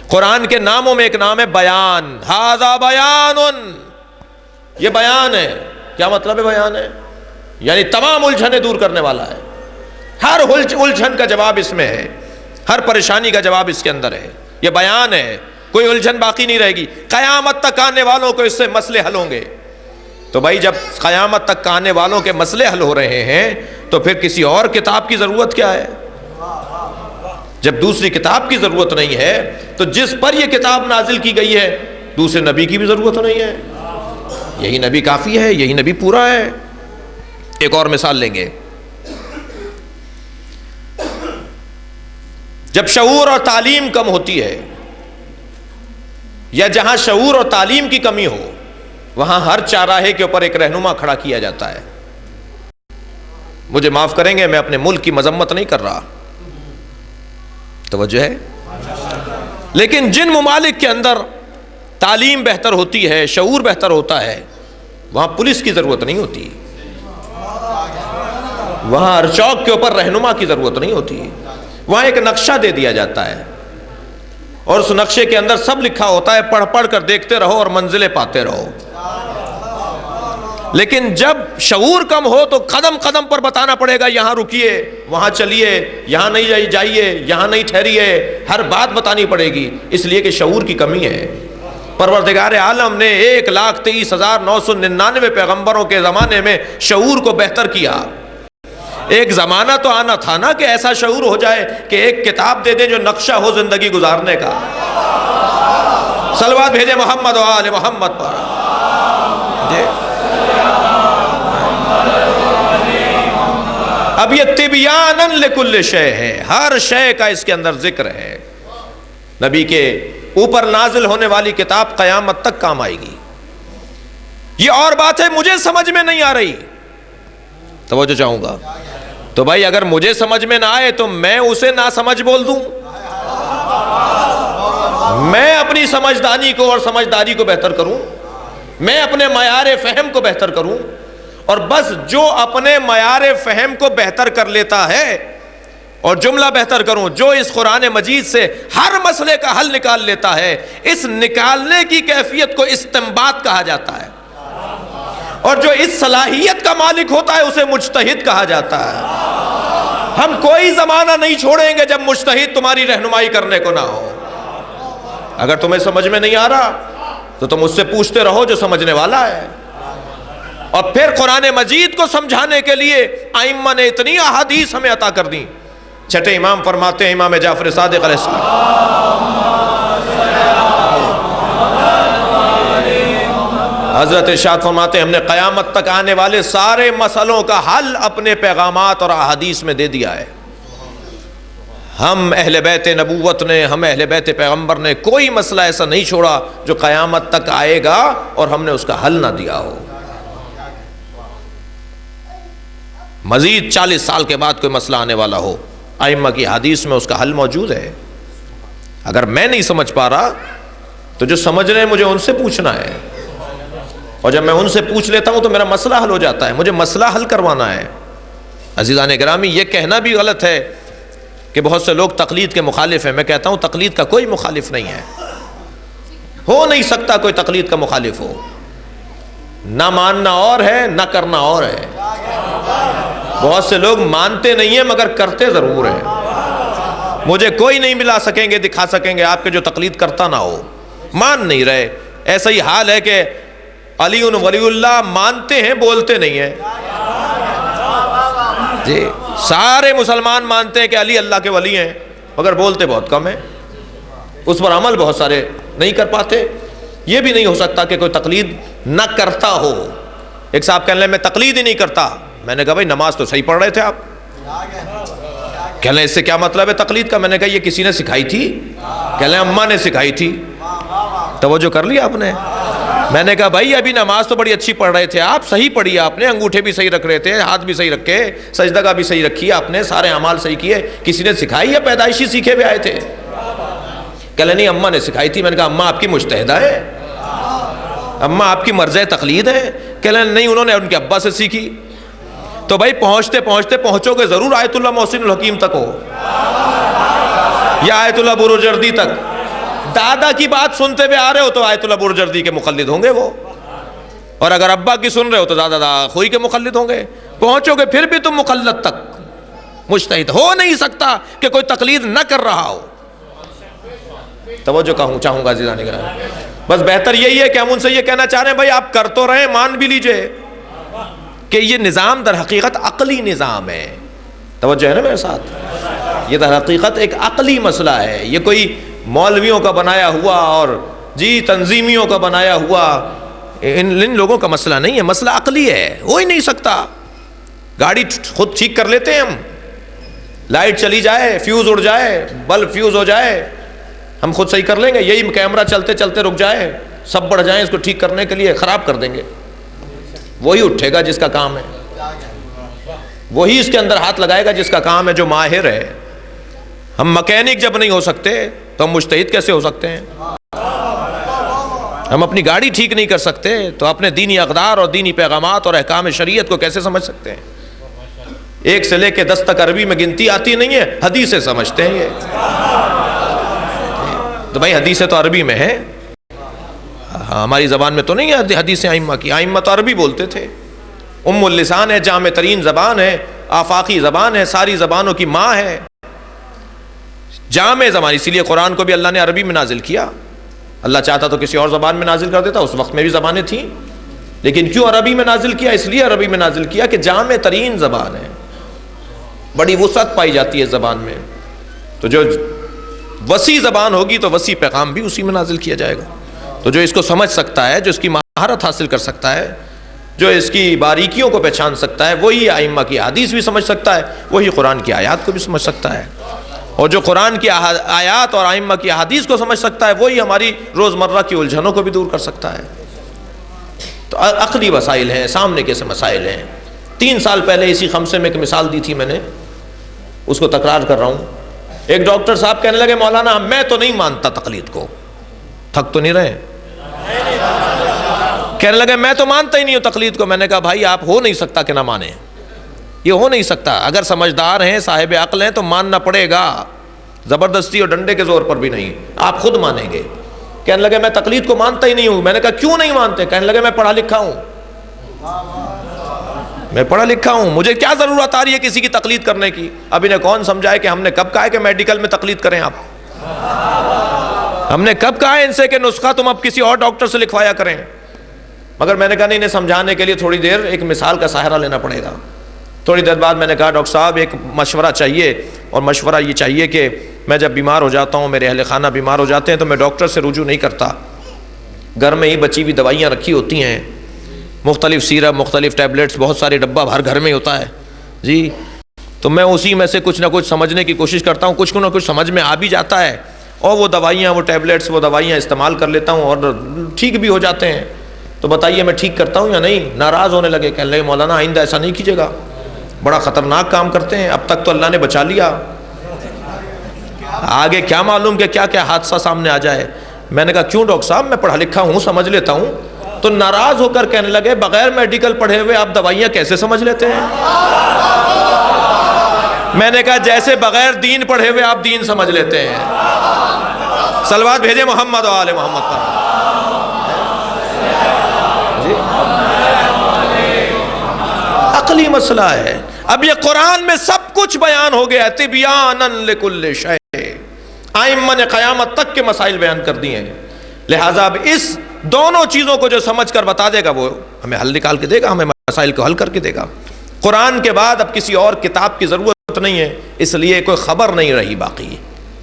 قرآن کے ناموں میں ایک نام ہے بیان، ھذا بیان، یہ بیان ہے۔ کیا مطلب ہے بیان ہے؟ یعنی تمام الجھنیں دور کرنے والا ہے، ہر الجھن کا جواب اس میں ہے، ہر پریشانی کا جواب اس کے اندر ہے۔ یہ بیان ہے، کوئی الجھن باقی نہیں رہے گی۔ قیامت تک آنے والوں کو اس سے مسئلے حل ہوں گے۔ تو بھائی جب قیامت تک آنے والوں کے مسئلے حل ہو رہے ہیں تو پھر کسی اور کتاب کی ضرورت کیا ہے؟ جب دوسری کتاب کی ضرورت نہیں ہے تو جس پر یہ کتاب نازل کی گئی ہے دوسرے نبی کی بھی ضرورت نہیں ہے، یہی نبی کافی ہے، یہی نبی پورا ہے۔ ایک اور مثال لیں گے، جب شعور اور تعلیم کم ہوتی ہے، یا جہاں شعور اور تعلیم کی کمی ہو، وہاں ہر چاراہے کے اوپر ایک رہنما کھڑا کیا جاتا ہے۔ مجھے معاف کریں گے، میں اپنے ملک کی مذمت نہیں کر رہا، توجہ ہے، لیکن جن ممالک کے اندر تعلیم بہتر ہوتی ہے، شعور بہتر ہوتا ہے، وہاں پولیس کی ضرورت نہیں ہوتی، وہاں ہر چوک کے اوپر رہنما کی ضرورت نہیں ہوتی، وہاں ایک نقشہ دے دیا جاتا ہے اور اس نقشے کے اندر سب لکھا ہوتا ہے، پڑھ پڑھ کر دیکھتے رہو اور منزلیں پاتے رہو۔ لیکن جب شعور کم ہو تو قدم قدم پر بتانا پڑے گا، یہاں رکیے، وہاں چلیے، یہاں نہیں جائیے، یہاں نہیں ٹھہریے، ہر بات بتانی پڑے گی، اس لیے کہ شعور کی کمی ہے۔ پروردگار عالم نے 1,23,999 پیغمبروں کے زمانے میں شعور کو بہتر کیا۔ ایک زمانہ تو آنا تھا نا کہ ایسا شعور ہو جائے کہ ایک کتاب دے دیں جو نقشہ ہو زندگی گزارنے کا۔ صلوات بھیجے محمد و آل محمد پر۔ جی اب یہ تبیاناً لکل شے ہے، ہر شے کا اس کے اندر ذکر ہے۔ نبی کے اوپر نازل ہونے والی کتاب قیامت تک کام آئے گی۔ یہ اور بات ہے مجھے سمجھ میں نہیں آ رہی، توجہ چاہوں گا، تو بھائی اگر مجھے سمجھ میں نہ آئے تو میں اسے نہ سمجھ بول دوں؟ میں اپنی سمجھداری کو اور سمجھداری کو بہتر کروں، میں اپنے معیار فہم کو بہتر کروں، اور بس جو اپنے معیار فہم کو بہتر کر لیتا ہے، اور جملہ بہتر کروں، جو اس قرآن مجید سے ہر مسئلے کا حل نکال لیتا ہے، اس نکالنے کی کیفیت کو استنباط کہا جاتا ہے، اور جو اس صلاحیت کا مالک ہوتا ہے اسے مجتہد کہا جاتا ہے۔ ہم کوئی زمانہ نہیں چھوڑیں گے جب مجتہد تمہاری رہنمائی کرنے کو نہ ہو۔ اگر تمہیں سمجھ میں نہیں آ رہا تو تم اس سے پوچھتے رہو جو سمجھنے والا ہے۔ اور پھر قرآن مجید کو سمجھانے کے لیے ائمہ نے اتنی احادیث ہمیں عطا کر دیں۔ چھٹے امام فرماتے ہیں، امام جعفر صادق علیہ السلام، حضرت ارشاد فرماتے ہیں ہم نے قیامت تک آنے والے سارے مسئلوں کا حل اپنے پیغامات اور احادیث میں دے دیا ہے۔ ہم اہل بیت نبوت نے، ہم اہل بیت پیغمبر نے کوئی مسئلہ ایسا نہیں چھوڑا جو قیامت تک آئے گا اور ہم نے اس کا حل نہ دیا ہو۔ مزید 40 سال کے بعد کوئی مسئلہ آنے والا ہو، ائمہ کی حدیث میں اس کا حل موجود ہے۔ اگر میں نہیں سمجھ پا رہا تو جو سمجھ رہے ہیں مجھے ان سے پوچھنا ہے، اور جب میں ان سے پوچھ لیتا ہوں تو میرا مسئلہ حل ہو جاتا ہے، مجھے مسئلہ حل کروانا ہے۔ عزیزان گرامی، یہ کہنا بھی غلط ہے کہ بہت سے لوگ تقلید کے مخالف ہیں۔ میں کہتا ہوں تقلید کا کوئی مخالف نہیں ہے، ہو نہیں سکتا کوئی تقلید کا مخالف ہو۔ نہ ماننا اور ہے، نہ کرنا اور ہے۔ بہت سے لوگ مانتے نہیں ہیں مگر کرتے ضرور ہیں۔ مجھے کوئی نہیں ملا سکیں گے، دکھا سکیں گے آپ کے جو تقلید کرتا نہ ہو، مان نہیں رہے۔ ایسا ہی حال ہے کہ علی ولی اللہ مانتے ہیں، بولتے نہیں ہیں۔ جی سارے مسلمان مانتے ہیں کہ علی اللہ کے ولی ہیں، مگر بولتے بہت کم ہیں، اس پر عمل بہت سارے نہیں کر پاتے۔ یہ بھی نہیں ہو سکتا کہ کوئی تقلید نہ کرتا ہو۔ ایک صاحب کہنے لیں میں تقلید ہی نہیں کرتا۔ میں نے کہا بھائی نماز تو صحیح پڑھ رہے تھے آپ۔ کہنے لیں اس سے کیا مطلب ہے تقلید کا؟ میں نے کہا یہ کسی نے سکھائی تھی؟ کہنے لیں اماں نے سکھائی تھی۔ توجہ کر لی آپ نے؟ میں نے کہا بھائی ابھی نماز تو بڑی اچھی پڑھ رہے تھے آپ، صحیح پڑھی آپ نے، انگوٹھے بھی صحیح رکھ رہے تھے، ہاتھ بھی صحیح رکھے، سجدہ کا بھی صحیح رکھی آپ نے، سارے اعمال صحیح کیے، کسی نے سکھائی یا پیدائشی سیکھے بھی آئے تھے؟ کہہ لیں نہیں اماں نے سکھائی تھی۔ میں نے کہا اماں آپ کی مجتہدہ ہے، اماں آپ کی مرجع تقلید ہے؟ کہہ لیں نہیں انہوں نے ان کے ابا سے سیکھی۔ تو بھائی پہنچتے پہنچتے پہنچو گے ضرور آیت اللہ محسن الحکیم تک ہو یا آیت اللہ بروجردی تک۔ دادا کی بات سنتے ہوئے آ رہے ہو تو آیت اللہ بروجردی کے مقلد ہوں گے وہ، اور اگر ابا کی سن رہے ہو تو دادا خوئی کے مقلد ہوں گے۔ پہنچو گے پھر بھی تم مقلد تک، مجتہد ہو نہیں سکتا کہ کوئی تقلید نہ کر رہا ہو۔ توجہ چاہوں گا عزیزان گرامی، بس بہتر یہی ہے کہ ہم ان سے یہ کہنا چاہ رہے ہیں بھائی آپ کر تو رہے، مان بھی لیجئے کہ یہ نظام در حقیقت عقلی نظام ہے۔ توجہ ہے نا میرے ساتھ؟ یہ در حقیقت ایک عقلی مسئلہ ہے، یہ کوئی مولویوں کا بنایا ہوا اور تنظیمیوں کا بنایا ہوا ان لوگوں کا مسئلہ نہیں ہے، مسئلہ عقلی ہے، ہو ہی نہیں سکتا۔ گاڑی خود ٹھیک کر لیتے ہیں ہم، لائٹ چلی جائے، فیوز اڑ جائے، بلب فیوز ہو جائے، ہم خود صحیح کر لیں گے؟ یہی کیمرہ چلتے چلتے رک جائے، سب بڑھ جائیں اس کو ٹھیک کرنے کے لیے، خراب کر دیں گے۔ وہی اٹھے گا جس کا کام ہے، وہی اس کے اندر ہاتھ لگائے گا جس کا کام ہے، جو ماہر ہے۔ ہم مکینک جب نہیں ہو سکتے تو ہم مجتہد کیسے ہو سکتے ہیں؟ ہم اپنی گاڑی ٹھیک نہیں کر سکتے تو اپنے دینی اقدار اور دینی پیغامات اور احکام شریعت کو کیسے سمجھ سکتے ہیں؟ 1 سے لے کے 10 تک عربی میں گنتی آتی نہیں ہے، حدیثیں سمجھتے ہیں یہ۔ تو بھائی حدیثیں تو عربی میں ہے، ہماری زبان میں تو نہیں ہے حدیثیں ائمہ کی۔ ائمہ تو عربی بولتے تھے، ام اللسان ہے، جامع ترین زبان ہے، آفاقی زبان ہے، ساری زبانوں کی ماں ہے، جامع زبان۔ اسی لیے قرآن کو بھی اللہ نے عربی میں نازل کیا۔ اللہ چاہتا تو کسی اور زبان میں نازل کر دیتا، اس وقت میں بھی زبانیں تھیں، لیکن کیوں عربی میں نازل کیا؟ اس لیے عربی میں نازل کیا کہ جامع ترین زبان ہے، بڑی وسعت پائی جاتی ہے زبان میں۔ تو جو وسیع زبان ہوگی تو وسیع پیغام بھی اسی میں نازل کیا جائے گا۔ تو جو اس کو سمجھ سکتا ہے، جو اس کی مہارت حاصل کر سکتا ہے، جو اس کی باریکیوں کو پہچان سکتا ہے، وہی ائمہ کی حدیث بھی سمجھ سکتا ہے، وہی قرآن کی آیات کو بھی سمجھ سکتا ہے، اور جو قرآن کی آیات اور ائمہ کی حدیث کو سمجھ سکتا ہے، وہی ہماری روزمرہ کی الجھنوں کو بھی دور کر سکتا ہے۔ تو عقلی وسائل ہیں، سامنے کیسے مسائل ہیں۔ 3 سال پہلے اسی خمسے میں ایک مثال دی تھی میں نے، اس کو تکرار کر رہا ہوں۔ ایک ڈاکٹر صاحب کہنے لگے مولانا میں تو نہیں مانتا تقلید کو۔ تھک تو نہیں رہے؟ کہنے لگے میں تو مانتا ہی نہیں ہوں تقلید کو۔ میں نے کہا بھائی آپ ہو نہیں سکتا کہ نہ مانیں، یہ ہو نہیں سکتا۔ اگر سمجھدار ہیں، صاحب عقل ہیں تو ماننا پڑے گا، زبردستی اور ڈنڈے کے زور پر بھی نہیں، آپ خود مانیں گے۔ کہنے لگے میں تقلید کو مانتا ہی نہیں ہوں۔ میں نے کہا کیوں نہیں مانتے؟ کہنے لگے میں پڑھا لکھا ہوں، میں پڑھا لکھا ہوں، مجھے کیا ضرورت آ رہی ہے کسی کی تقلید کرنے کی؟ اب انہیں کون سمجھائے کہ ہم نے کب کہا ہے کہ میڈیکل میں تقلید کریں آپ؟ ہم نے کب کہا ہے ان سے کہ نسخہ تم اب کسی اور ڈاکٹر سے لکھوایا کریں؟ مگر میں نے کہا نہیں، انہیں سمجھانے کے لیے تھوڑی دیر ایک مثال کا سہارا لینا پڑے گا۔ تھوڑی دیر بعد میں نے کہا ڈاکٹر صاحب ایک مشورہ چاہیے، اور مشورہ یہ چاہیے کہ میں جب بیمار ہو جاتا ہوں، میرے اہل خانہ بیمار ہو جاتے ہیں، تو میں ڈاکٹر سے رجوع نہیں کرتا، گھر میں ہی بچی ہوئی دوائیاں رکھی ہوتی ہیں، مختلف سیرپ، مختلف ٹیبلٹس، بہت سارے ڈبہ ہر گھر میں ہوتا ہے جی، تو میں اسی میں سے کچھ نہ کچھ سمجھنے کی کوشش کرتا ہوں، کچھ نہ کچھ سمجھ میں آ بھی جاتا ہے، اور وہ دوائیاں، وہ ٹیبلٹس، وہ دوائیاں استعمال کر لیتا ہوں اور ٹھیک بھی ہو جاتے ہیں۔ تو بتائیے میں ٹھیک کرتا ہوں یا نہیں؟ ناراض ہونے لگے، کہنے لگے مولانا آئندہ ایسا نہیں کیجیے گا، بڑا خطرناک کام کرتے ہیں، اب تک تو اللہ نے بچا لیا، آگے کیا معلوم کہ کیا کیا حادثہ سامنے آ جائے۔ میں نے کہا کیوں ڈاکٹر صاحب، میں پڑھا لکھا ہوں، سمجھ لیتا ہوں۔ تو ناراض ہو کر کہنے لگے بغیر میڈیکل پڑھے ہوئے آپ دوائیاں کیسے سمجھ لیتے ہیں؟ میں نے کہا جیسے بغیر دین پڑھے ہوئے آپ دین سمجھ لیتے ہیں۔ صلوات بھیجے محمد و آل محمد پر۔ عقلی مسئلہ ہے۔ اب یہ قرآن میں سب کچھ بیان ہو گیا، تبیانا لکل شیء، ائمہ نے قیامت تک کے مسائل بیان کر دیے ہیں۔ لہٰذا اب اس دونوں چیزوں کو جو سمجھ کر بتا دے گا وہ ہمیں حل نکال کے دے گا، ہمیں مسائل کو حل کر کے دے گا۔ قرآن کے بعد اب کسی اور کتاب کی ضرورت نہیں ہے، اس لیے کوئی خبر نہیں رہی باقی،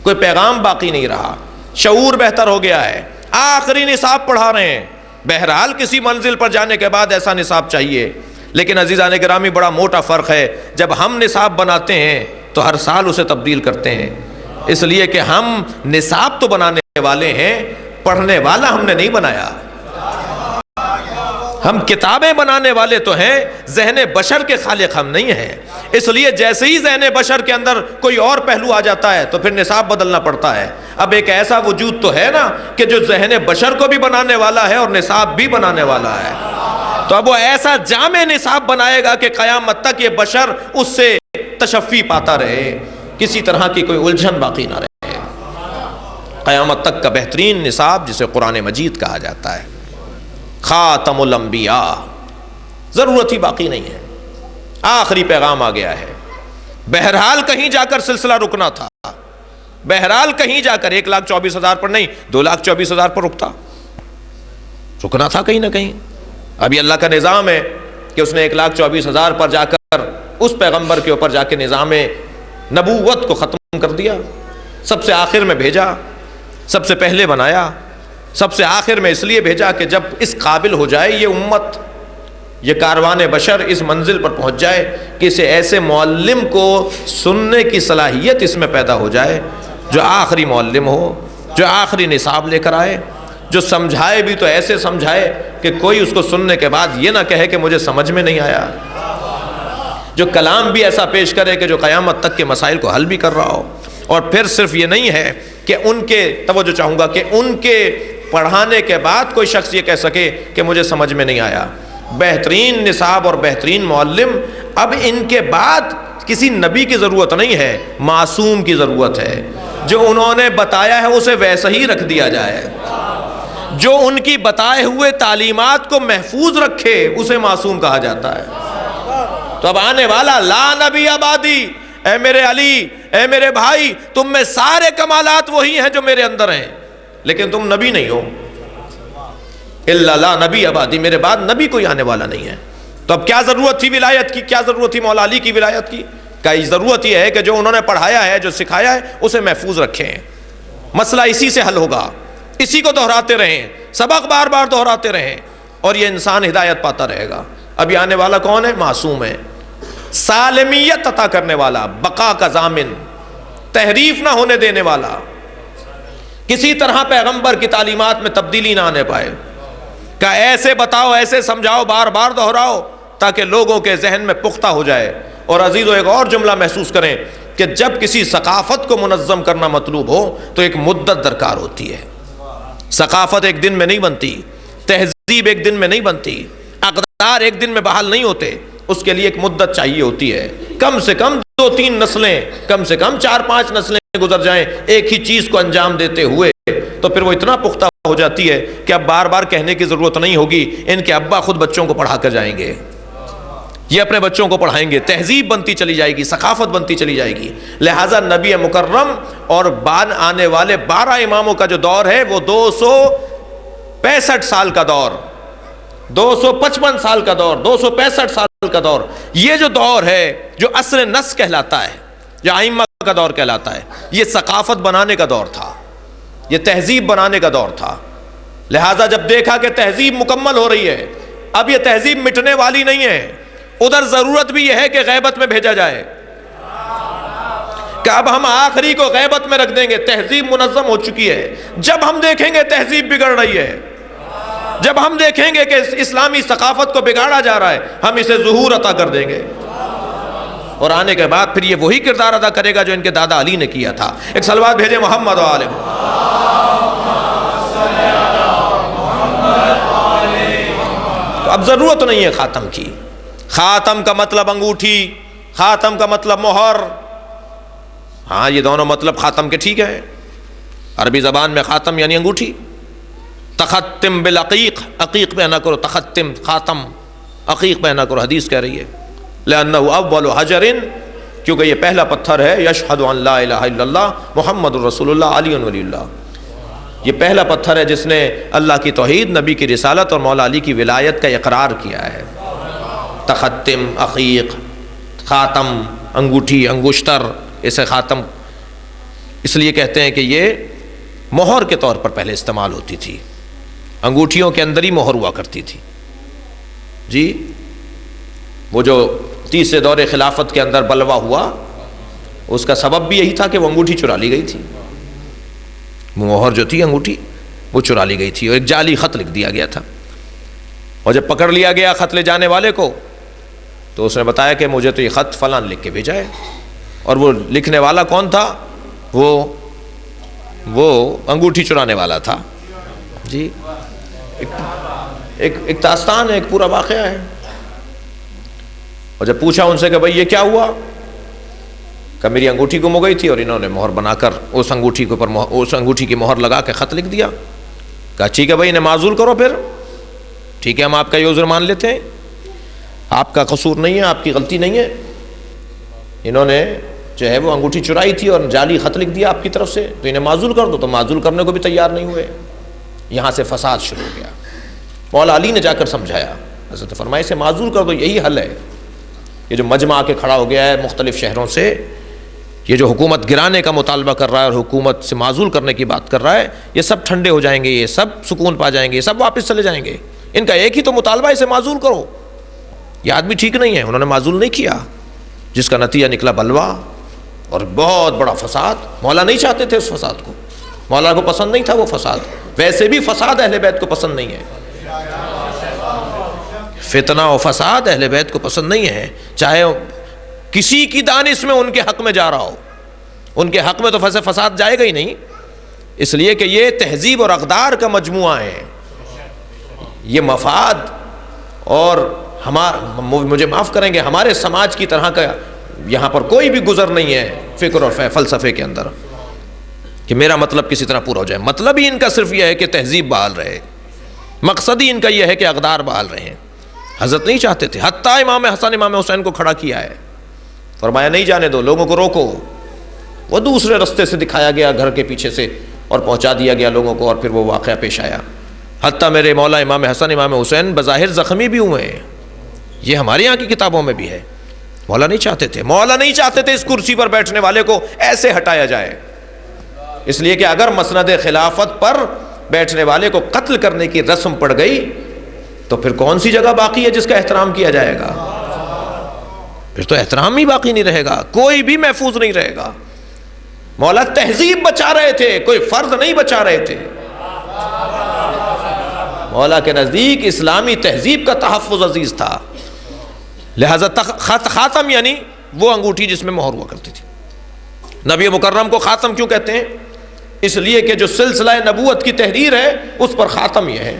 کوئی پیغام باقی نہیں رہا، شعور بہتر ہو گیا ہے، آخری نصاب پڑھا رہے ہیں۔ بہرحال کسی منزل پر جانے کے بعد ایسا نصاب چاہیے، لیکن عزیزان گرامی بڑا موٹا فرق ہے، جب ہم نصاب بناتے ہیں تو ہر سال اسے تبدیل کرتے ہیں، اس لیے کہ ہم نصاب تو بنانے والے ہیں، پڑھنے والا ہم نے نہیں بنایا۔ ہم کتابیں بنانے والے تو ہیں، ذہن بشر کے خالق ہم نہیں ہیں، اس لیے جیسے ہی ذہن بشر کے اندر کوئی اور پہلو آ جاتا ہے تو پھر نصاب بدلنا پڑتا ہے۔ اب ایک ایسا وجود تو ہے نا کہ جو ذہن بشر کو بھی بنانے والا ہے اور نصاب بھی بنانے والا ہے، تو اب وہ ایسا جامع نصاب بنائے گا کہ قیامت تک یہ بشر اس سے تشفی پاتا رہے، کسی طرح کی کوئی الجھن باقی نہ رہے۔ قیامت تک کا بہترین نصاب جسے قرآن مجید کہا جاتا ہے، خاتم الانبیاء، ضرورت ہی باقی نہیں ہے، آخری پیغام آ گیا ہے۔ بہرحال کہیں جا کر سلسلہ رکنا تھا، بہرحال کہیں جا کر 1,24,000 پر نہیں 2,24,000 پر رکنا تھا کہیں نہ کہیں۔ ابھی اللہ کا نظام ہے کہ اس نے 1,24,000 پر جا کر اس پیغمبر کے اوپر جا کے نظام نبوت کو ختم کر دیا، سب سے آخر میں بھیجا، سب سے پہلے بنایا، سب سے آخر میں اس لیے بھیجا کہ جب اس قابل ہو جائے یہ امت، یہ کاروان بشر اس منزل پر پہنچ جائے کہ اسے ایسے معلم کو سننے کی صلاحیت اس میں پیدا ہو جائے جو آخری معلم ہو، جو آخری نصاب لے کر آئے، جو سمجھائے بھی تو ایسے سمجھائے کہ کوئی اس کو سننے کے بعد یہ نہ کہے کہ مجھے سمجھ میں نہیں آیا، جو کلام بھی ایسا پیش کرے کہ جو قیامت تک کے مسائل کو حل بھی کر رہا ہو۔ اور پھر صرف یہ نہیں ہے کہ ان کے، توجہ چاہوں گا کہ ان کے پڑھانے کے بعد کوئی شخص یہ کہہ سکے کہ مجھے سمجھ میں نہیں آیا۔ بہترین نصاب اور بہترین معلم اب ان کے بعد کسی نبی کی ضرورت نہیں ہے، معصوم کی ضرورت ہے۔ جو انہوں نے بتایا ہے اسے ویسا ہی رکھ دیا جائے، جو ان کی بتائے ہوئے تعلیمات کو محفوظ رکھے اسے معصوم کہا جاتا ہے۔ تو اب آنے والا لا نبی بعدی، اے میرے علی، اے میرے بھائی، تم میں سارے کمالات وہی ہیں جو میرے اندر ہیں، لیکن تم نبی نہیں ہو۔ الا لا نبی بعدی، میرے بعد نبی کوئی آنے والا نہیں ہے۔ تو اب کیا ضرورت تھی ولایت کی، کیا ضرورت تھی مولا علی کی ولایت کی؟ کہ ضرورت یہ ہے کہ جو انہوں نے پڑھایا ہے، جو سکھایا ہے، اسے محفوظ رکھیں۔ مسئلہ اسی سے حل ہوگا، اسی کو دہراتے رہیں، سبق بار بار دہراتے رہیں، اور یہ انسان ہدایت پاتا رہے گا۔ ابھی آنے والا کون ہے؟ معصوم ہے، سالمیت عطا کرنے والا، بقا کا ضامن، تحریف نہ ہونے دینے والا، کسی طرح پیغمبر کی تعلیمات میں تبدیلی نہ آنے پائے۔ کہ ایسے بتاؤ، ایسے سمجھاؤ، بار بار دہراؤ تاکہ لوگوں کے ذہن میں پختہ ہو جائے۔ اور عزیزو ایک اور جملہ محسوس کریں کہ جب کسی ثقافت کو منظم کرنا مطلوب ہو تو ایک مدت درکار ہوتی ہے۔ ثقافت ایک دن میں نہیں بنتی، تہذیب ایک دن میں نہیں بنتی، اقدار ایک دن میں بحال نہیں ہوتے، اس کے لیے ایک مدت چاہیے ہوتی ہے۔ کم سے کم 2-3 نسلیں، کم سے کم 4-5 نسلیں گزر جائیں ایک ہی چیز کو انجام دیتے ہوئے، تو پھر وہ اتنا پختہ ہو جاتی ہے کہ اب بار بار کہنے کی ضرورت نہیں ہوگی۔ ان کے ابا خود بچوں کو پڑھا کر جائیں گے، یہ اپنے بچوں کو پڑھائیں گے، تہذیب بنتی چلی جائے گی، ثقافت بنتی چلی جائے گی۔ لہٰذا نبی مکرم اور بعد آنے والے 12 اماموں کا جو دور ہے وہ 265 سال کا دور، 255 سال کا دور، 265 سال کا دور، یہ جو دور ہے جو عصر نس کہلاتا ہے، جو ائمہ کا دور کہلاتا ہے، یہ ثقافت بنانے کا دور تھا، یہ تہذیب بنانے کا دور تھا۔ لہٰذا جب دیکھا کہ تہذیب مکمل ہو رہی ہے، اب یہ تہذیب مٹنے والی نہیں ہے، ادھر ضرورت بھی یہ ہے کہ غیبت میں بھیجا جائے، کہ اب ہم آخری کو غیبت میں رکھ دیں گے۔ تہذیب منظم ہو چکی ہے، جب ہم دیکھیں گے تہذیب بگڑ رہی ہے، جب ہم دیکھیں گے کہ اسلامی ثقافت کو بگاڑا جا رہا ہے، ہم اسے ظہور عطا کر دیں گے، اور آنے کے بعد پھر یہ وہی کردار ادا کرے گا جو ان کے دادا علی نے کیا تھا۔ ایک صلوات بھیجیں محمد و آل تو اب ضرورت نہیں ہے خاتم کی۔ خاتم کا مطلب انگوٹھی، خاتم کا مطلب مہر، ہاں یہ دونوں مطلب خاتم کے ٹھیک ہے۔ عربی زبان میں خاتم یعنی انگوٹھی۔ تختم بالعقیق، عقیق پہنا کرو، تختم خاتم، عقیق پہنا کرو، حدیث کہہ رہی ہے۔ لأنہ اول حجر، کیونکہ یہ پہلا پتھر ہے، یشہد ان لا الہ الا اللہ محمد الرسول اللہ علی ولی اللہ، یہ پہلا پتھر ہے جس نے اللہ کی توحید، نبی کی رسالت اور مولا علی کی ولایت کا اقرار کیا ہے۔ تختم، عقیق، خاتم، انگوٹھی، انگشتر، اسے خاتم اس لیے کہتے ہیں کہ یہ مہر کے طور پر پہلے استعمال ہوتی تھی، انگوٹھیوں کے اندر ہی مہر ہوا کرتی تھی۔ جی وہ جو تیسرے دور خلافت کے اندر بلوہ ہوا، اس کا سبب بھی یہی تھا کہ وہ انگوٹھی چرا لی گئی تھی، مہر جو تھی انگوٹھی وہ چرا لی گئی تھی، اور ایک جعلی خط لکھ دیا گیا تھا، اور جب پکڑ لیا گیا خط لے جانے والے کو تو اس نے بتایا کہ مجھے تو یہ خط فلاں لکھ کے بھیجا ہے، اور وہ لکھنے والا کون تھا؟ وہ انگوٹھی چرانے والا تھا۔ جی ایک داستان ہے، ایک پورا واقعہ ہے۔ اور جب پوچھا ان سے کہ بھئی یہ کیا ہوا، کہ میری انگوٹھی گم ہو گئی تھی اور انہوں نے مہر بنا کر اس انگوٹھی کے اوپر اس انگوٹھی کی مہر لگا کے خط لکھ دیا۔ کہا ٹھیک ہے بھائی انہیں معذور کرو، پھر ٹھیک ہے ہم آپ کا یہ عذر مان لیتے ہیں، آپ کا قصور نہیں ہے، آپ کی غلطی نہیں ہے، انہوں نے جو ہے وہ انگوٹھی چرائی تھی اور جعلی خط لکھ دیا آپ کی طرف سے، تو انہیں معذور کر دو۔ تو معذور کرنے کو بھی تیار نہیں ہوئے، یہاں سے فساد شروع ہو گیا۔ مولا علی نے جا کر سمجھایا، حضرت فرمایا اسے معذور کر دو، یہی حل ہے۔ یہ جو مجمع آ کے کھڑا ہو گیا ہے مختلف شہروں سے، یہ جو حکومت گرانے کا مطالبہ کر رہا ہے اور حکومت سے معزول کرنے کی بات کر رہا ہے، یہ سب ٹھنڈے ہو جائیں گے، یہ سب سکون پا جائیں گے، یہ سب واپس چلے جائیں گے۔ ان کا ایک ہی تو مطالبہ، اسے معزول کرو۔ یہ آدمی ٹھیک نہیں ہے، انہوں نے معزول نہیں کیا، جس کا نتیجہ نکلا بلوہ اور بہت بڑا فساد۔ مولا نہیں چاہتے تھے اس فساد کو، مولا کو پسند نہیں تھا وہ فساد، ویسے بھی فساد اہل بیت کو پسند نہیں ہے، فتنہ و فساد اہل بیت کو پسند نہیں ہے، چاہے کسی کی دانش میں ان کے حق میں جا رہا ہو، ان کے حق میں تو فساد جائے گا ہی نہیں، اس لیے کہ یہ تہذیب اور اقدار کا مجموعہ ہے، یہ مفاد اور مجھے معاف کریں گے ہمارے سماج کی طرح کا یہاں پر کوئی بھی گزر نہیں ہے فکر اور فلسفے کے اندر کہ میرا مطلب کسی طرح پورا ہو جائے. مطلب ہی ان کا صرف یہ ہے کہ تہذیب بحال رہے، مقصد ہی ان کا یہ ہے کہ اقدار بحال رہے. حضرت نہیں چاہتے تھے، حتیٰ امام حسن امام حسین کو کھڑا کیا ہے، فرمایا نہیں جانے دو، لوگوں کو روکو. وہ دوسرے رستے سے دکھایا گیا گھر کے پیچھے سے اور پہنچا دیا گیا لوگوں کو، اور پھر وہ واقعہ پیش آیا. حتیٰ میرے مولا امام حسن امام حسین بظاہر زخمی بھی ہوئے ہیں، یہ ہمارے یہاں کی کتابوں میں بھی ہے. مولا نہیں چاہتے تھے، مولا نہیں چاہتے تھے اس کرسی پر بیٹھنے والے کو ایسے ہٹایا جائے، اس لیے کہ اگر مسند خلافت پر بیٹھنے والے کو قتل کرنے کی رسم پڑ گئی تو پھر کون سی جگہ باقی ہے جس کا احترام کیا جائے گا؟ پھر تو احترام ہی باقی نہیں رہے گا، کوئی بھی محفوظ نہیں رہے گا. مولا تہذیب بچا رہے تھے، کوئی فرد نہیں بچا رہے تھے. مولا کے نزدیک اسلامی تہذیب کا تحفظ عزیز تھا. لہذا خاتم یعنی وہ انگوٹھی جس میں مہر ہوا کرتی تھی. نبی مکرم کو خاتم کیوں کہتے ہیں؟ اس لیے کہ جو سلسلہ نبوت کی تحریر ہے اس پر خاتم یہ ہے.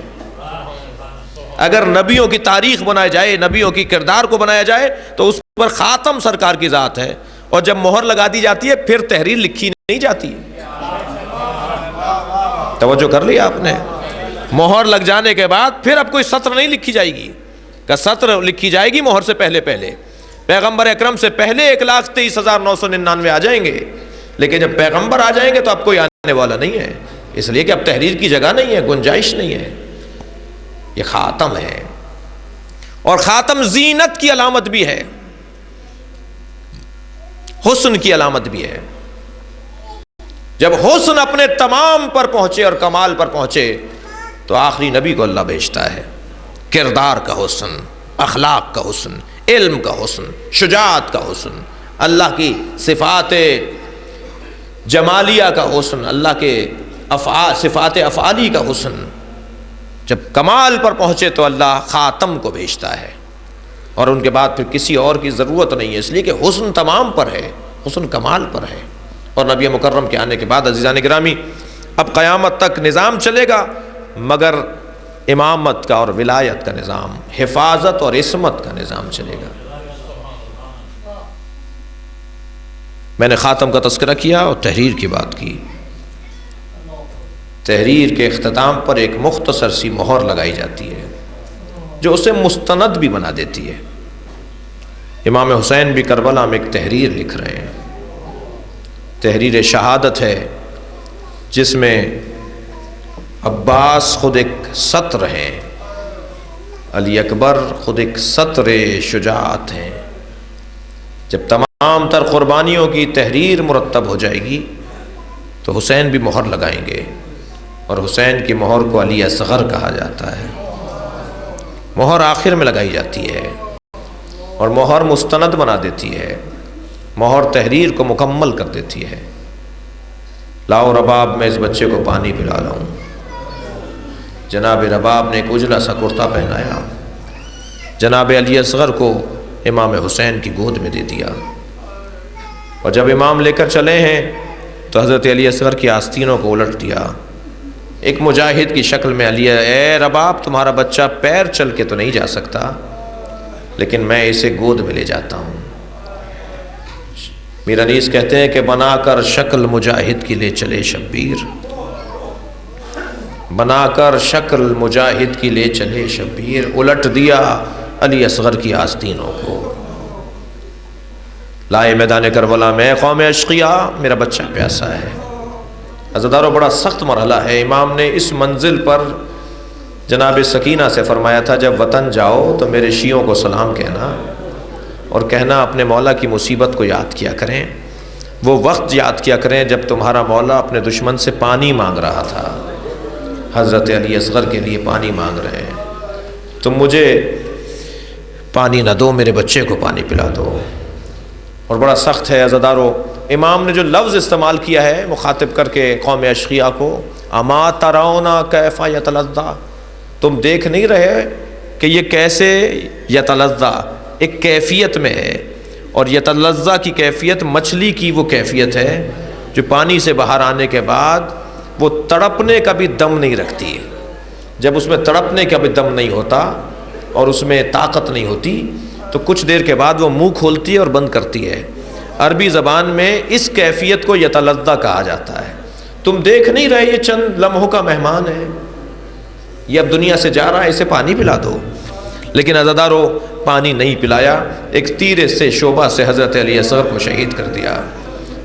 اگر نبیوں کی تاریخ بنائی جائے، نبیوں کی کردار کو بنایا جائے تو اس پر خاتم سرکار کی ذات ہے، اور جب مہر لگا دی جاتی ہے پھر تحریر لکھی نہیں جاتی. توجہ کر لیا آپ نے؟ مہر لگ جانے کے بعد پھر اب کوئی سطر نہیں لکھی جائے گی، کہ سطر لکھی جائے گی مہر سے پہلے. پیغمبر اکرم سے پہلے 1,23,999 آ جائیں گے، لیکن جب پیغمبر آ جائیں گے تو اب کوئی آنے والا نہیں ہے، اس لیے کہ اب تحریر کی جگہ نہیں ہے، گنجائش نہیں ہے. یہ خاتم ہے، اور خاتم زینت کی علامت بھی ہے، حسن کی علامت بھی ہے. جب حسن اپنے تمام پر پہنچے اور کمال پر پہنچے تو آخری نبی کو اللہ بھیجتا ہے. کردار کا حسن، اخلاق کا حسن، علم کا حسن، شجاعت کا حسن، اللہ کی صفات جمالیہ کا حسن، اللہ کے صفات افعالی کا حسن. جب کمال پر پہنچے تو اللہ خاتم کو بھیجتا ہے، اور ان کے بعد پھر کسی اور کی ضرورت نہیں ہے، اس لیے کہ حسن تمام پر ہے، حسن کمال پر ہے. اور نبی مکرم کے آنے کے بعد عزیزان گرامی اب قیامت تک نظام چلے گا، مگر امامت کا اور ولایت کا نظام، حفاظت اور عصمت کا نظام چلے گا. میں نے خاتم کا تذکرہ کیا اور تحریر کی بات کی. تحریر کے اختتام پر ایک مختصر سی مہر لگائی جاتی ہے جو اسے مستند بھی بنا دیتی ہے. امام حسین بھی کربلا میں ایک تحریر لکھ رہے ہیں، تحریر شہادت ہے، جس میں عباس خود ایک سطر ہیں، علی اکبر خود ایک سطر شجاعت ہیں. جب تمام تر قربانیوں کی تحریر مرتب ہو جائے گی تو حسین بھی مہر لگائیں گے، اور حسین کی مہر کو علی اصغر کہا جاتا ہے. مہر آخر میں لگائی جاتی ہے اور مہر مستند بنا دیتی ہے، مہر تحریر کو مکمل کر دیتی ہے. لاؤ رباب میں اس بچے کو پانی پلا لاؤں. جناب رباب نے ایک اجلا سا کرتا پہنایا، جناب علی اصغر کو امام حسین کی گود میں دے دیا، اور جب امام لے کر چلے ہیں تو حضرت علی اصغر کی آستینوں کو الٹ دیا. ایک مجاہد کی شکل میں علی، اے رباب تمہارا بچہ پیر چل کے تو نہیں جا سکتا، لیکن میں اسے گود میں لے جاتا ہوں. میر انیس کہتے ہیں کہ بنا کر شکل مجاہد کی لے چلے شبیر، بنا کر شکل مجاہد کی لے چلے شبیر، الٹ دیا علی اصغر کی آستینوں کو. لائے میدان کربلا میں قوم اشقیا، میرا بچہ پیاسا ہے. عزیزانو بڑا سخت مرحلہ ہے. امام نے اس منزل پر جناب سکینہ سے فرمایا تھا جب وطن جاؤ تو میرے شیعوں کو سلام کہنا، اور کہنا اپنے مولا کی مصیبت کو یاد کیا کریں، وہ وقت یاد کیا کریں جب تمہارا مولا اپنے دشمن سے پانی مانگ رہا تھا. حضرت علی اصغر کے لیے پانی مانگ رہے ہیں، تم مجھے پانی نہ دو، میرے بچے کو پانی پلا دو. اور بڑا سخت ہے عزادارو. امام نے جو لفظ استعمال کیا ہے مخاطب کر کے قوم اشقیا کو، اما ترون کیف یتلذا، تم دیکھ نہیں رہے کہ یہ کیسے یتلذا ایک کیفیت میں ہے، اور یتلذا کی کیفیت مچھلی کی وہ کیفیت ہے جو پانی سے باہر آنے کے بعد وہ تڑپنے کا بھی دم نہیں رکھتی. جب اس میں تڑپنے کا بھی دم نہیں ہوتا اور اس میں طاقت نہیں ہوتی تو کچھ دیر کے بعد وہ منہ کھولتی ہے اور بند کرتی ہے۔ عربی زبان میں اس کیفیت کو یتلذہ کہا جاتا ہے۔ تم دیکھ نہیں رہے یہ چند لمحوں کا مہمان ہے، یہ اب دنیا سے جا رہا ہے، اسے پانی پلا دو۔ لیکن عزادارو پانی نہیں پلایا، ایک تیر سے شعبہ سے حضرت علی اصغر کو شہید کر دیا۔